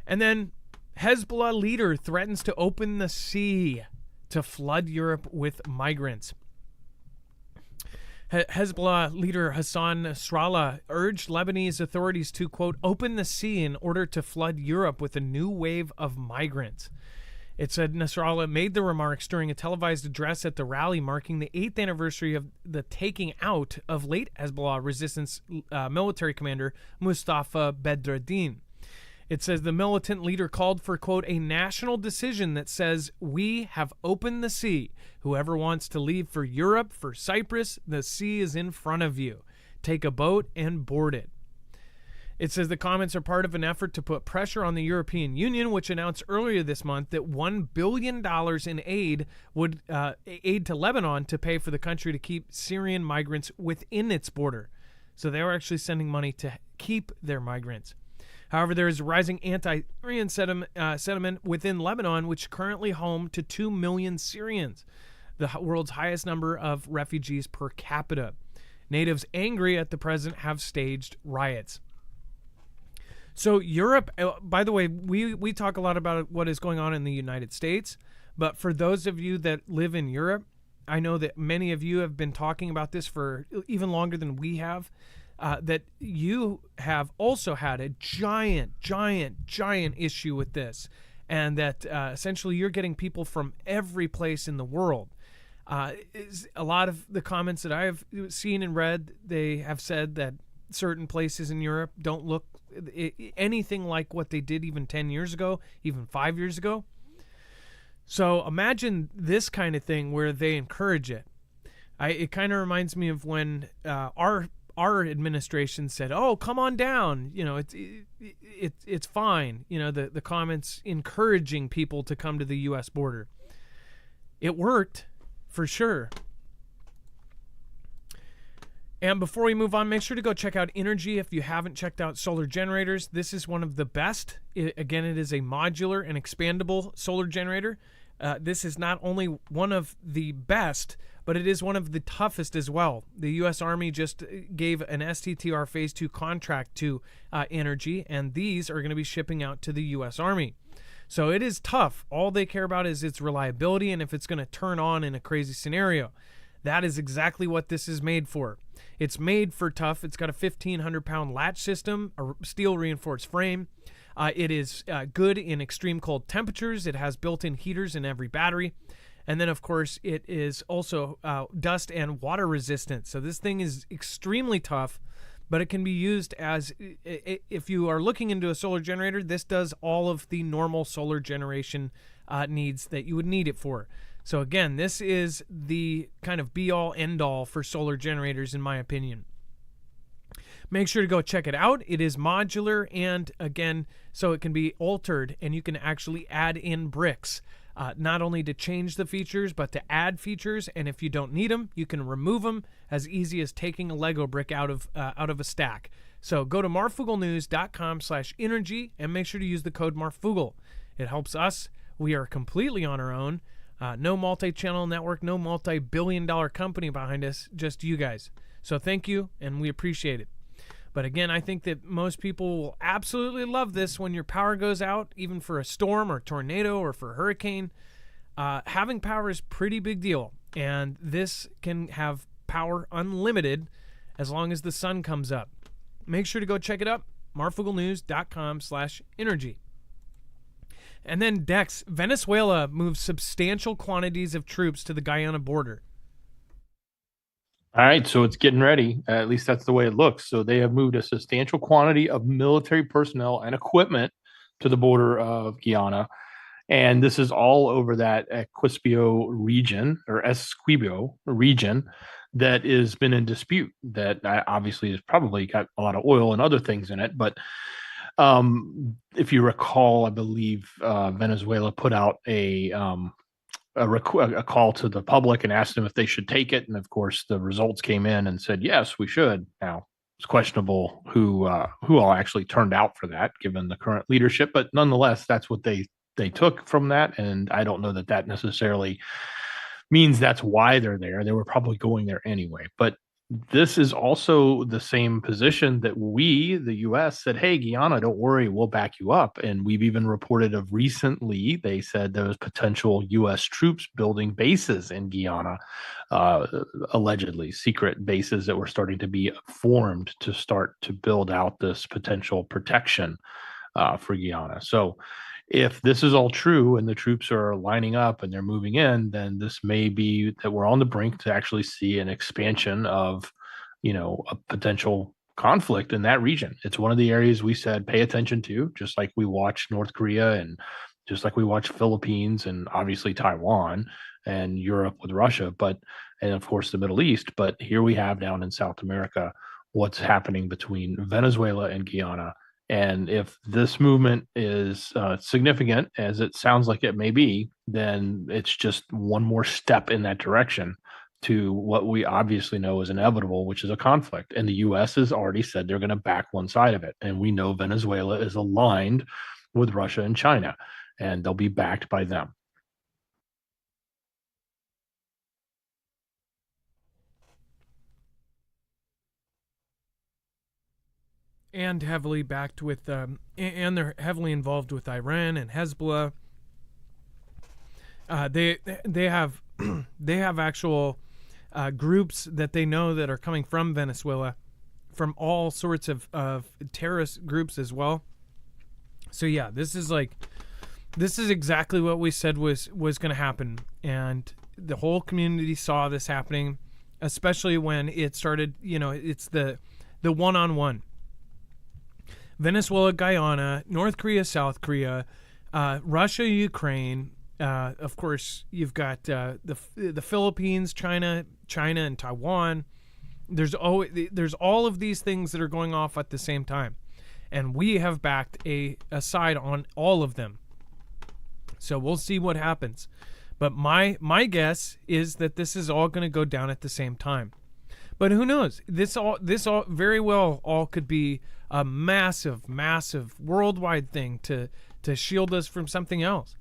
And then Hezbollah leader threatens to open the sea to flood Europe with migrants. Hezbollah leader Hassan Nasrallah urged Lebanese authorities to, quote, open the sea in order to flood Europe with a new wave of migrants. It said Nasrallah made the remarks during a televised address at the rally marking the 8th anniversary of the taking out of late Hezbollah resistance military commander Mustafa Bedreddin. It says the militant leader called for, quote, a national decision that says we have opened the sea. Whoever wants to leave for Europe, for Cyprus, the sea is in front of you. Take a boat and board it. It says the comments are part of an effort to put pressure on the European Union, which announced earlier this month that $1 billion in aid to Lebanon to pay for the country to keep Syrian migrants within its border. So they were actually sending money to keep their migrants. However, there is rising anti-Syrian sentiment within Lebanon, which is currently home to 2 million Syrians, the world's highest number of refugees per capita. Natives angry at the president have staged riots. So Europe, by the way, we talk a lot about what is going on in the United States, but for those of you that live in Europe, I know that many of you have been talking about this for even longer than we have, that you have also had a giant issue with this, and that essentially you're getting people from every place in the world. A lot of the comments that I have seen and read, they have said that certain places in Europe don't look anything like what they did even 10 years ago, even 5 years ago. So imagine this kind of thing where they encourage it. It kind of reminds me of when our administration said, "Oh, come on down. You know, it's fine." You know, the comments encouraging people to come to the U.S. border. It worked for sure. And before we move on, make sure to go check out Energy if you haven't checked out solar generators. This is one of the best. Again, it is a modular and expandable solar generator. This is not only one of the best, but it is one of the toughest as well. The U.S. Army just gave an STTR Phase 2 contract to Energy, and these are going to be shipping out to the U.S. Army. So it is tough. All they care about is its reliability and if it's going to turn on in a crazy scenario. That is exactly what this is made for. It's made for tough. It's got a 1,500-pound latch system, a steel reinforced frame, It is good in extreme cold temperatures. It has built-in heaters in every battery. And then, of course, it is also dust and water resistant. So this thing is extremely tough, but it can be used as, if you are looking into a solar generator, this does all of the normal solar generation needs that you would need it for. So again, this is the kind of be-all, end-all for solar generators, in my opinion. Make sure to go check it out. It is modular, and again, so it can be altered, and you can actually add in bricks, not only to change the features, but to add features. And if you don't need them, you can remove them as easy as taking a Lego brick out of a stack. So go to marfooglenews.com/energy and make sure to use the code Marfoogle. It helps us. We are completely on our own. No multi-channel network, no multi-billion-dollar company behind us, just you guys. So thank you, and we appreciate it. But again, I think that most people will absolutely love this when your power goes out, even for a storm or tornado or for a hurricane. Having power is a pretty big deal, and this can have power unlimited as long as the sun comes up. Make sure to go check it out, marfooglenews.com/energy. And then Dex, Venezuela moves substantial quantities of troops to the Guyana border. All right, so it's getting ready. At least that's the way it looks. So they have moved a substantial quantity of military personnel and equipment to the border of Guyana. And this is all over that Essequibo region that has been in dispute, that obviously has probably got a lot of oil and other things in it. But if you recall, I believe Venezuela put out a call to the public and asked them if they should take it. And of course, the results came in and said, yes, we should. Now, it's questionable who all actually turned out for that, given the current leadership. But nonetheless, that's what they took from that. And I don't know that necessarily means that's why they're there. They were probably going there anyway. But this is also the same position that we, the U.S., said, hey, Guyana, don't worry, we'll back you up. And we've even reported of recently, they said there was potential U.S. troops building bases in Guyana, allegedly secret bases that were starting to be formed to start to build out this potential protection for Guyana. So if this is all true and the troops are lining up and they're moving in, then this may be that we're on the brink to actually see an expansion of, a potential conflict in that region. It's one of the areas we said pay attention to, just like we watch North Korea and just like we watch Philippines and obviously Taiwan and Europe with Russia, and of course the Middle East. But here we have down in South America what's happening between Venezuela and Guyana. And if this movement is significant, as it sounds like it may be, then it's just one more step in that direction to what we obviously know is inevitable, which is a conflict. And the U.S. has already said they're going to back one side of it. And we know Venezuela is aligned with Russia and China, and they'll be backed by them. And heavily backed with, and they're heavily involved with Iran and Hezbollah. They have they have actual groups that they know that are coming from Venezuela, from all sorts of terrorist groups as well. So yeah, this is exactly what we said was going to happen, and the whole community saw this happening, especially when it started. It's the one-on-one. Venezuela, Guyana, North Korea, South Korea, Russia, Ukraine. Of course, you've got the Philippines, China, and Taiwan. There's all of these things that are going off at the same time, and we have backed a side on all of them. So we'll see what happens. But my guess is that this is all going to go down at the same time. But who knows? This all very well all could be a massive, massive worldwide thing to shield us from something else.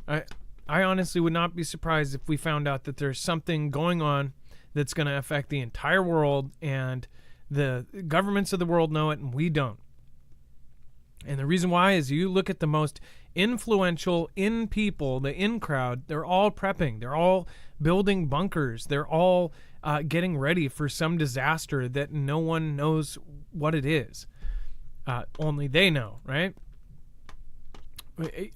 I honestly would not be surprised if we found out that there's something going on that's going to affect the entire world, and the governments of the world know it and we don't. And the reason why is you look at the most influential people, the in crowd, they're all prepping. They're all building bunkers. They're all getting ready for some disaster that no one knows what it is. Only they know, right?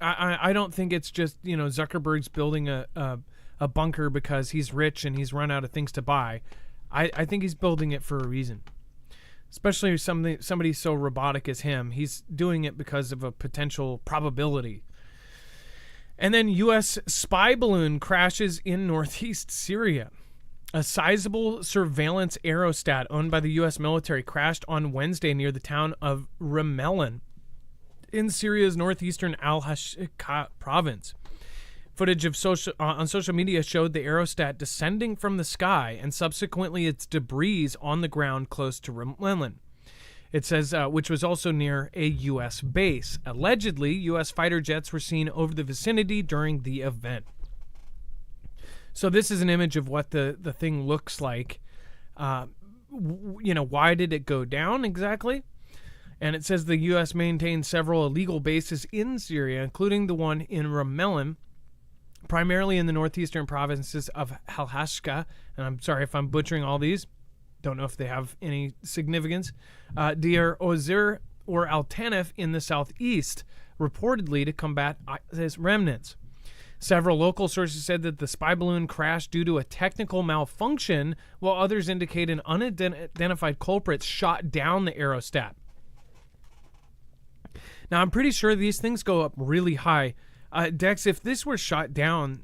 I don't think it's just, Zuckerberg's building a bunker because he's rich and he's run out of things to buy. I think he's building it for a reason. Especially somebody so robotic as him. He's doing it because of a potential probability. And then U.S. spy balloon crashes in northeast Syria. A sizable surveillance aerostat owned by the U.S. military crashed on Wednesday near the town of Ramellan in Syria's northeastern Al-Hashqa province. Footage on social media showed the aerostat descending from the sky and subsequently its debris on the ground close to Ramellan. It says, which was also near a U.S. base. Allegedly, U.S. fighter jets were seen over the vicinity during the event. So this is an image of what the thing looks like. Why did it go down exactly? And it says the U.S. maintained several illegal bases in Syria, including the one in Ramellan, primarily in the northeastern provinces of Al-Hashqa, and I'm sorry if I'm butchering all these. Don't know if they have any significance. Deir Ozir or Al-Tanif in the southeast, reportedly to combat ISIS remnants. Several local sources said that the spy balloon crashed due to a technical malfunction, while others indicate an unidentified culprit shot down the aerostat. Now, I'm pretty sure these things go up really high. Dex, if this were shot down,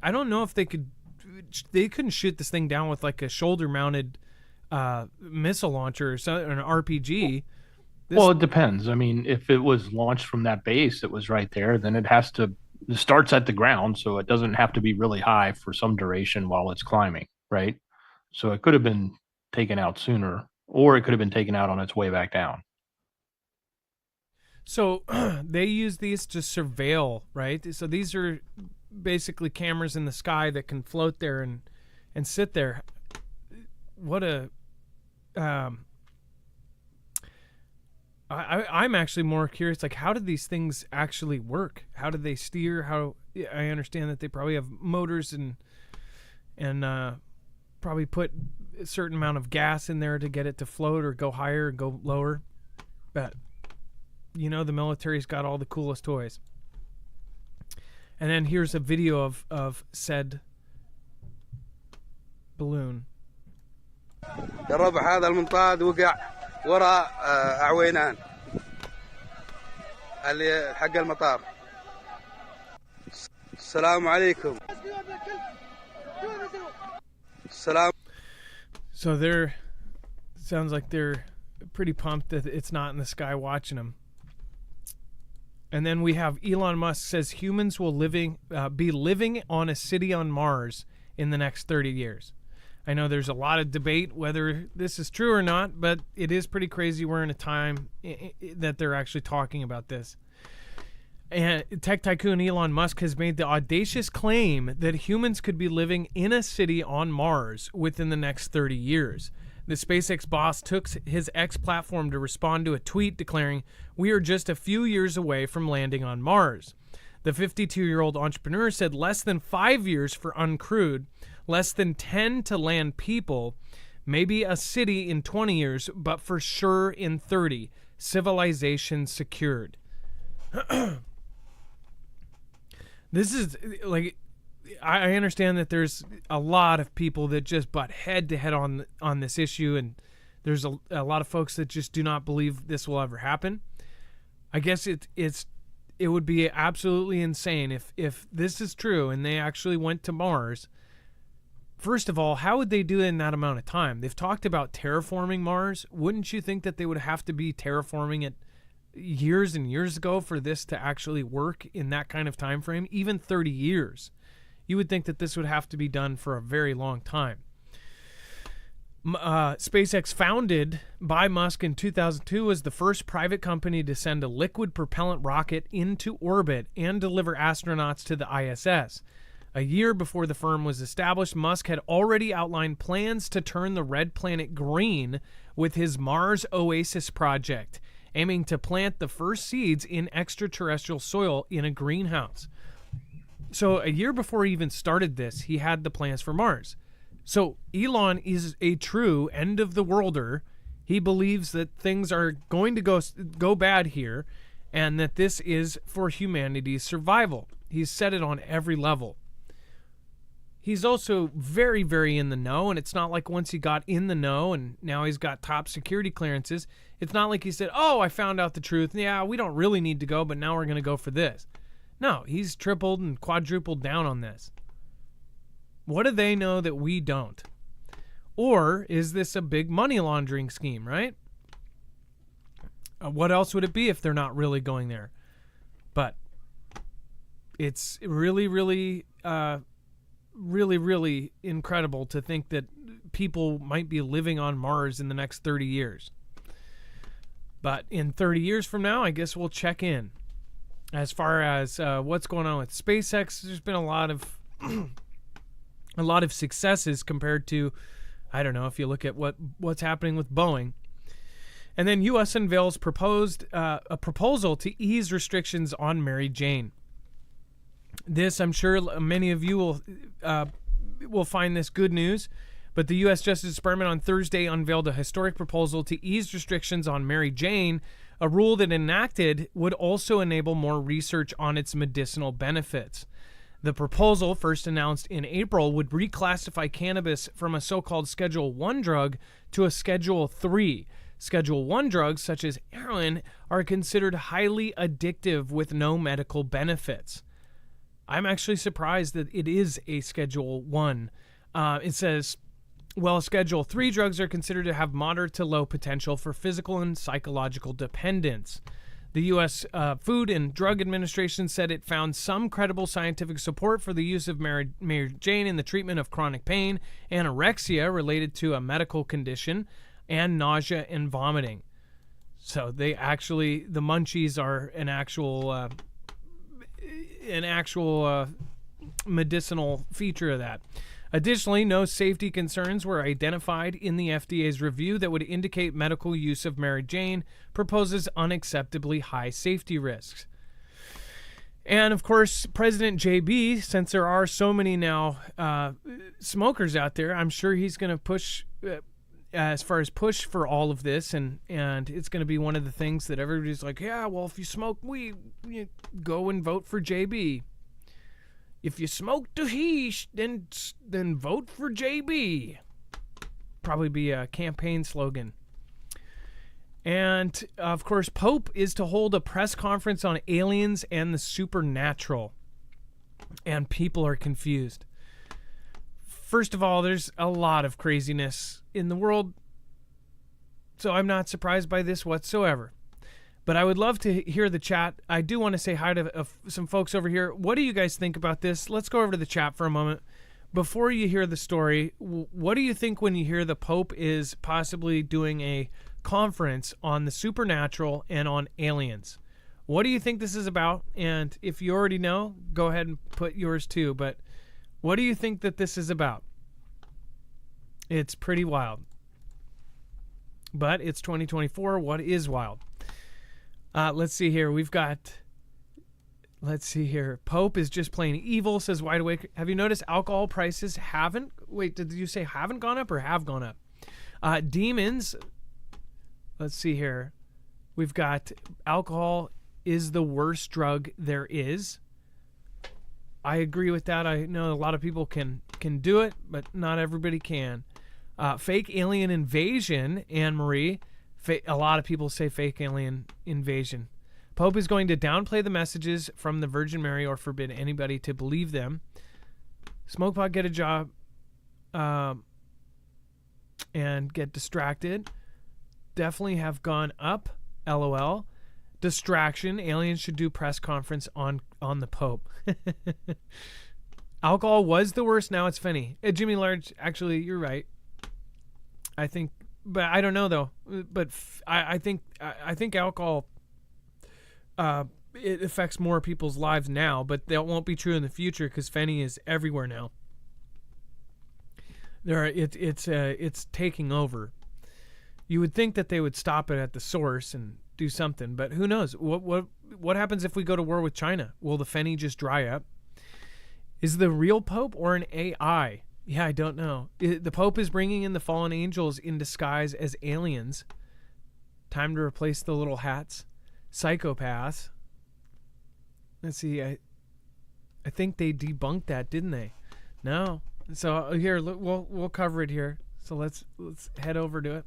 I don't know if they couldn't shoot this thing down with like a shoulder-mounted missile launcher or something, or an RPG. Well, it depends. I mean, if it was launched from that base that was right there, then it starts at the ground, so it doesn't have to be really high for some duration while it's climbing, right? So it could have been taken out sooner, or it could have been taken out on its way back down. So they use these to surveil, right? So these are basically cameras in the sky that can float there and sit there. What a... I'm actually more curious, like, how did these things actually work? How did they steer? I understand that they probably have motors and probably put a certain amount of gas in there to get it to float or go higher or go lower. But... the military's got all the coolest toys. And then here's a video of said balloon. يا ربع هذا المنطاد وقع وراء عوينان اللي حق المطار. السلام عليكم. السلام. So sounds like they're pretty pumped that it's not in the sky watching them. And then we have Elon Musk says humans will be living on a city on Mars in the next 30 years. I know there's a lot of debate whether this is true or not, but it is pretty crazy we're in a time that they're actually talking about this. And tech tycoon Elon Musk has made the audacious claim that humans could be living in a city on Mars within the next 30 years. The SpaceX boss took his X platform to respond to a tweet declaring, "We are just a few years away from landing on Mars." The 52-year-old entrepreneur said less than 5 years for uncrewed, less than 10 to land people, maybe a city in 20 years, but for sure in 30, civilization secured. This is like... I understand that there's a lot of people that just butt head to head on this issue, and there's a lot of folks that just do not believe this will ever happen. I guess it would be absolutely insane if this is true and they actually went to Mars. First of all, how would they do it in that amount of time? They've talked about terraforming Mars. Wouldn't you think that they would have to be terraforming it years and years ago for this to actually work in that kind of time frame? Even 30 years. You would think that this would have to be done for a very long time. SpaceX, founded by Musk in 2002, was the first private company to send a liquid propellant rocket into orbit and deliver astronauts to the ISS. A year before the firm was established, Musk had already outlined plans to turn the red planet green with his Mars Oasis project, aiming to plant the first seeds in extraterrestrial soil in a greenhouse. So a year before he even started this, he had the plans for Mars. So Elon is a true end-of-the-worlder. He believes that things are going to go bad here, and that this is for humanity's survival. He's said it on every level. He's also very, very in the know, and it's not like once he got in the know and now he's got top security clearances, it's not like he said, oh, I found out the truth. Yeah, we don't really need to go, but now we're going to go for this. No, he's tripled and quadrupled down on this. What do they know that we don't? Or is this a big money laundering scheme, right? What else would it be if they're not really going there? But it's really, really, really incredible to think that people might be living on Mars in the next 30 years. But in 30 years from now, I guess we'll check in. As far as what's going on with SpaceX, there's been a lot of successes compared to, I don't know, if you look at what's happening with Boeing. And then U.S. unveils a proposal to ease restrictions on Mary Jane. This, I'm sure many of you will find this good news, but the U.S. Justice Department on Thursday unveiled a historic proposal to ease restrictions on Mary Jane, a rule that enacted would also enable more research on its medicinal benefits. The proposal, first announced in April, would reclassify cannabis from a so-called Schedule 1 drug to a Schedule 3. Schedule 1 drugs, such as heroin, are considered highly addictive with no medical benefits. I'm actually surprised that it is a Schedule 1. It says, well, Schedule 3 drugs are considered to have moderate to low potential for physical and psychological dependence. The U.S. Food and Drug Administration said it found some credible scientific support for the use of Mary Jane in the treatment of chronic pain, anorexia related to a medical condition, and nausea and vomiting. So the munchies are an actual medicinal feature of that. Additionally, no safety concerns were identified in the FDA's review that would indicate medical use of Mary Jane proposes unacceptably high safety risks. And of course, President JB, since there are so many now smokers out there, I'm sure he's going to push push for all of this, and it's going to be one of the things that everybody's like, yeah, well, if you smoke weed, you go and vote for JB. If you smoke hashish, then vote for JB. Probably be a campaign slogan. And, of course, Pope is to hold a press conference on aliens and the supernatural. And people are confused. First of all, there's a lot of craziness in the world, so I'm not surprised by this whatsoever. But I would love to hear the chat. I do want to say hi to some folks over here. What do you guys think about this? Let's go over to the chat for a moment. Before you hear the story, what do you think when you hear the Pope is possibly doing a conference on the supernatural and on aliens? What do you think this is about? And if you already know, go ahead and put yours too. But what do you think that this is about? It's pretty wild. But it's 2024. What is wild? Let's see here. Let's see here. Pope is just plain evil, says Wide Awake. Have you noticed alcohol prices did you say haven't gone up or have gone up? Demons. Let's see here. We've got alcohol is the worst drug there is. I agree with that. I know a lot of people can do it, but not everybody can. Fake alien invasion, Anne-Marie. A lot of people say fake alien invasion. Pope is going to downplay the messages from the Virgin Mary or forbid anybody to believe them. Smokepot, get a job and get distracted. Definitely have gone up. LOL. Distraction. Aliens should do press conference on the Pope. Alcohol was the worst. Now it's funny. Jimmy Large, actually, you're right. I think. But I don't know though. But I think alcohol it affects more people's lives now, but that won't be true in the future because Fenny is everywhere now. It's taking over. You would think that they would stop it at the source and do something, but who knows? What happens if we go to war with China? Will the Fenny just dry up? Is the real Pope or an AI? Yeah, I don't know. The Pope is bringing in the fallen angels in disguise as aliens. Time to replace the little hats. psychopaths. Let's see. I think they debunked that, didn't they? No. So here, we'll cover it here. So let's head over to it.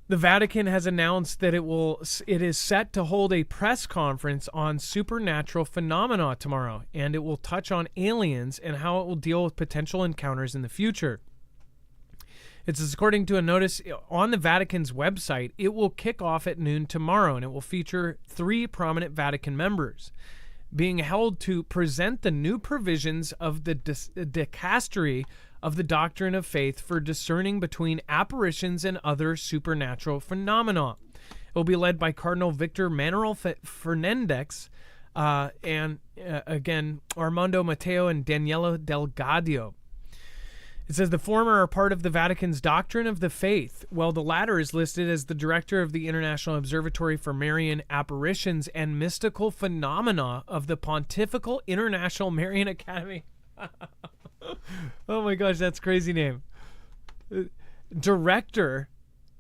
The Vatican has announced that it is set to hold a press conference on supernatural phenomena tomorrow, and it will touch on aliens and how it will deal with potential encounters in the future. It's according to a notice on the Vatican's website. It will kick off at noon tomorrow, and it will feature 3 prominent Vatican members being held to present the new provisions of the dicastery of the doctrine of faith for discerning between apparitions and other supernatural phenomena. It will be led by Cardinal Victor Manuel Fernandez and again, Armando Mateo and Daniela Delgado. It says the former are part of the Vatican's doctrine of the faith, while the latter is listed as the director of the International Observatory for Marian Apparitions and Mystical Phenomena of the Pontifical International Marian Academy. Oh my gosh, that's a crazy name. Director.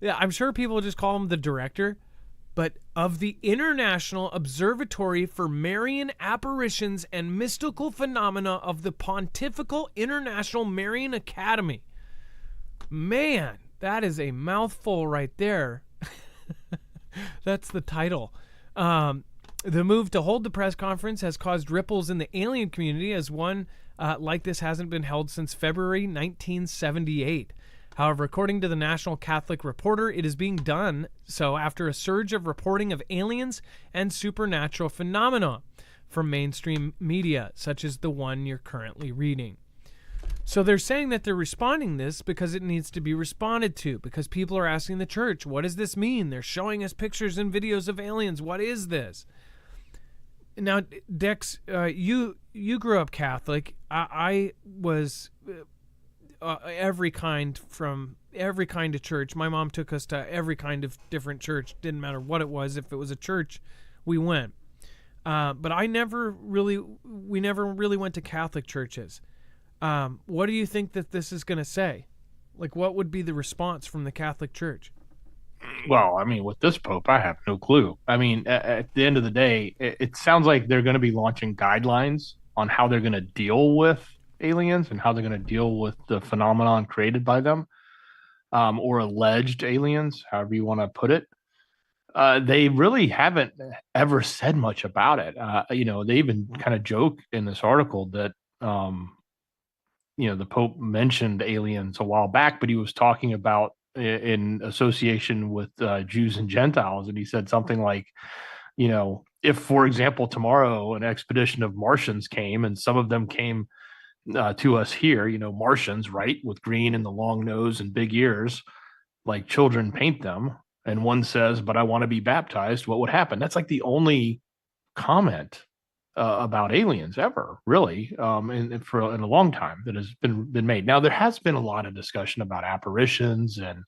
Yeah, I'm sure people just call him the director, but of the International Observatory for Marian Apparitions and Mystical Phenomena of the Pontifical International Marian Academy. Man, that is a mouthful right there. That's the title. The move to hold the press conference has caused ripples in the alien community, as one like this hasn't been held since February 1978. However, according to the National Catholic Reporter, it is being done so after a surge of reporting of aliens and supernatural phenomena from mainstream media, such as the one you're currently reading. So they're saying that they're responding this because it needs to be responded to, because people are asking the church, what does this mean? They're showing us pictures and videos of aliens. What is this? Now, Dex, you grew up Catholic. I was every kind of church. My mom took us to every kind of different church. Didn't matter what it was. If it was a church, we went. But we never really went to Catholic churches. What do you think that this is going to say? Like, what would be the response from the Catholic Church? Well, I mean, with this Pope, I have no clue. I mean, at the end of the day, it sounds like they're going to be launching guidelines on how they're going to deal with aliens and how they're going to deal with the phenomenon created by them, or alleged aliens, however you want to put it. They really haven't ever said much about it. They even kind of joke in this article that, the Pope mentioned aliens a while back, but he was talking about in association with Jews and Gentiles. And he said something like, if, for example, tomorrow an expedition of Martians came and some of them came to us here, Martians, right, with green and the long nose and big ears, like children paint them, and one says, but I want to be baptized, what would happen? That's like the only comment about aliens ever, really, in a long time that has been made. Now, there has been a lot of discussion about apparitions and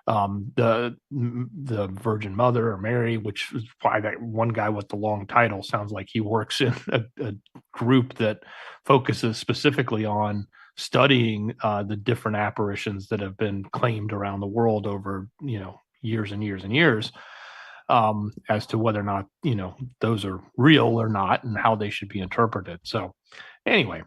the Virgin Mother or Mary, which is why that one guy with the long title sounds like he works in a group that focuses specifically on studying the different apparitions that have been claimed around the world over years and years and years, as to whether or not those are real or not and how they should be interpreted. So anyway,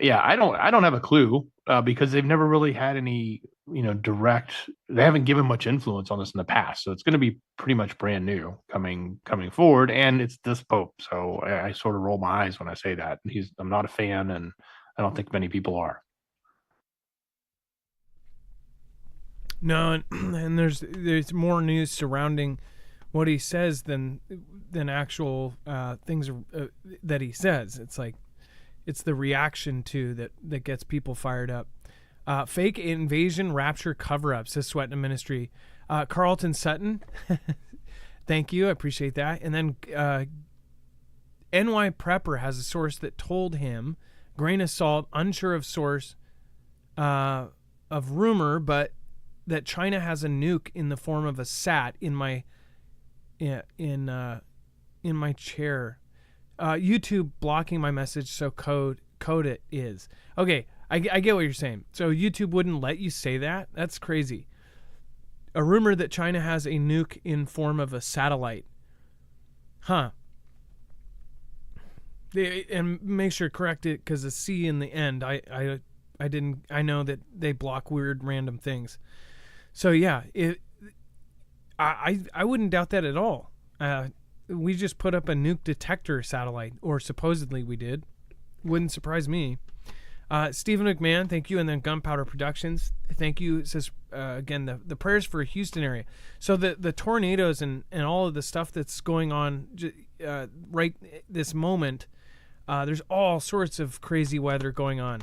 yeah, I don't have a clue because they've never really had any they haven't given much influence on this in the past. So it's going to be pretty much brand new coming forward, and it's this Pope. So I sort of roll my eyes when I say that. I'm not a fan, and I don't think many people are. No, and there's more news surrounding what he says than actual things that he says. It's like it's the reaction to that gets people fired up. Fake invasion rapture cover-up, says Sweat in Ministry. Carlton Sutton, thank you, I appreciate that. And then NY Prepper has a source that told him, grain of salt, unsure of source of rumor, but that China has a nuke in the form of a sat in my chair. YouTube blocking my message, so code it is. Okay, I get what you're saying. So YouTube wouldn't let you say that? That's crazy. a rumor that China has a nuke in form of a satellite. Huh. And make sure to correct it because the C in the end, I know that they block weird random things. So yeah, I wouldn't doubt that at all. We just put up a nuke detector satellite, or supposedly we did. Wouldn't surprise me. Stephen McMahon, thank you. And then Gunpowder Productions, thank you. It says, again, the prayers for Houston area. So the tornadoes and all of the stuff that's going on right this moment, there's all sorts of crazy weather going on.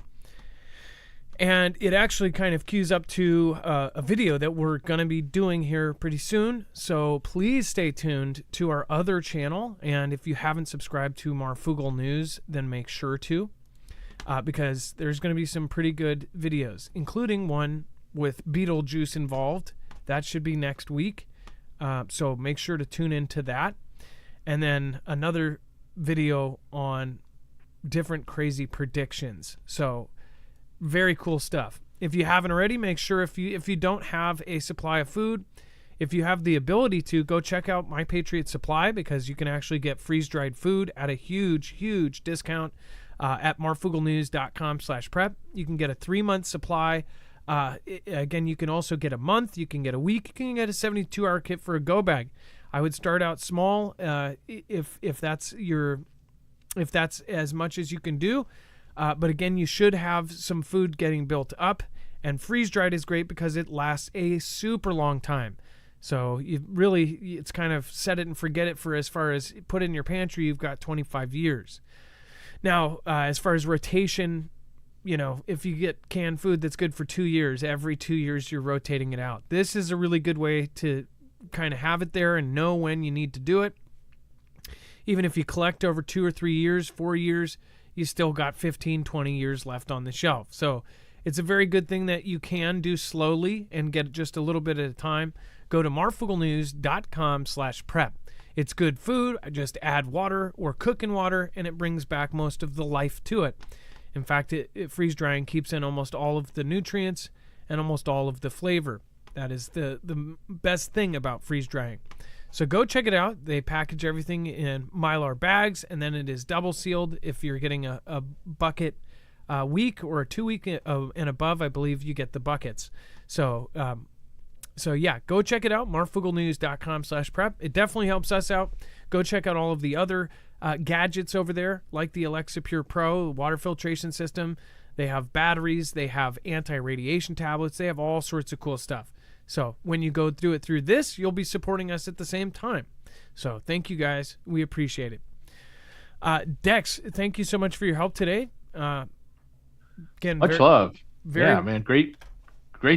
And it actually kind of cues up to a video that we're going to be doing here pretty soon. So please stay tuned to our other channel. And if you haven't subscribed to Marfoogle News, then make sure to. Because there's going to be some pretty good videos, including one with Beetlejuice involved. That should be next week. So make sure to tune into that. And then another video on different crazy predictions. So very cool stuff. If you haven't already, make sure if you don't have a supply of food, if you have the ability to, go check out My Patriot Supply, because you can actually get freeze-dried food at a huge discount. At marfooglenews.com/prep. You can get a 3-month supply. Again, you can also get a month. You can get a week. You can get a 72-hour kit for a go bag. I would start out small if that's as much as you can do. But again, you should have some food getting built up. And freeze-dried is great because it lasts a super long time. So it's kind of set it and forget it for as far as put it in your pantry. You've got 25 years. Now, as far as rotation, if you get canned food that's good for 2 years, every 2 years you're rotating it out. This is a really good way to kind of have it there and know when you need to do it. Even if you collect over 2 or 3 years, 4 years, you still got 15, 20 years left on the shelf. So it's a very good thing that you can do slowly and get just a little bit at a time. Go to marfooglenews.com/prep. It's good food. I just add water or cook in water, and it brings back most of the life to it. In fact, it freeze drying keeps in almost all of the nutrients and almost all of the flavor. That is the best thing about freeze drying. So go check it out. They package everything in Mylar bags, and then it is double sealed. If you're getting a bucket a week or a 2 week and above, I believe you get the buckets. So yeah, go check it out, marfooglenews.com/prep. It definitely helps us out. Go check out all of the other gadgets over there, like the Alexa Pure Pro water filtration system. They have batteries. They have anti-radiation tablets. They have all sorts of cool stuff. So when you go through this, you'll be supporting us at the same time. So thank you guys. We appreciate it. Dex, thank you so much for your help today. Again, much love. Yeah, man. Great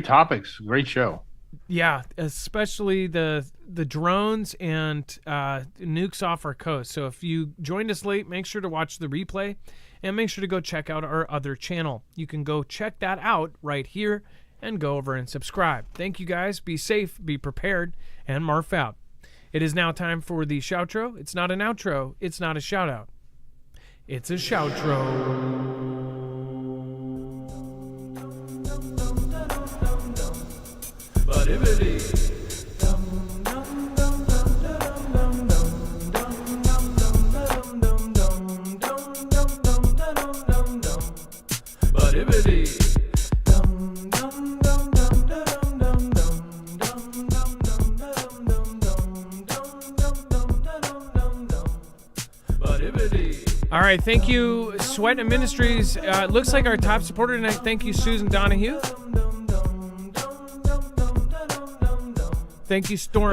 topics. Great show. Yeah, especially the drones and nukes off our coast. So if you joined us late, make sure to watch the replay and make sure to go check out our other channel. You can go check that out right here and go over and subscribe. Thank you guys. Be safe, be prepared, and Marf out. It is now time for the shoutro. It's not an outro. It's not a shout out. It's a shoutro. All right, thank you, Sweat and Ministries. Looks like our top supporter tonight. Thank you, Susan Donahue. Thank you, Storm.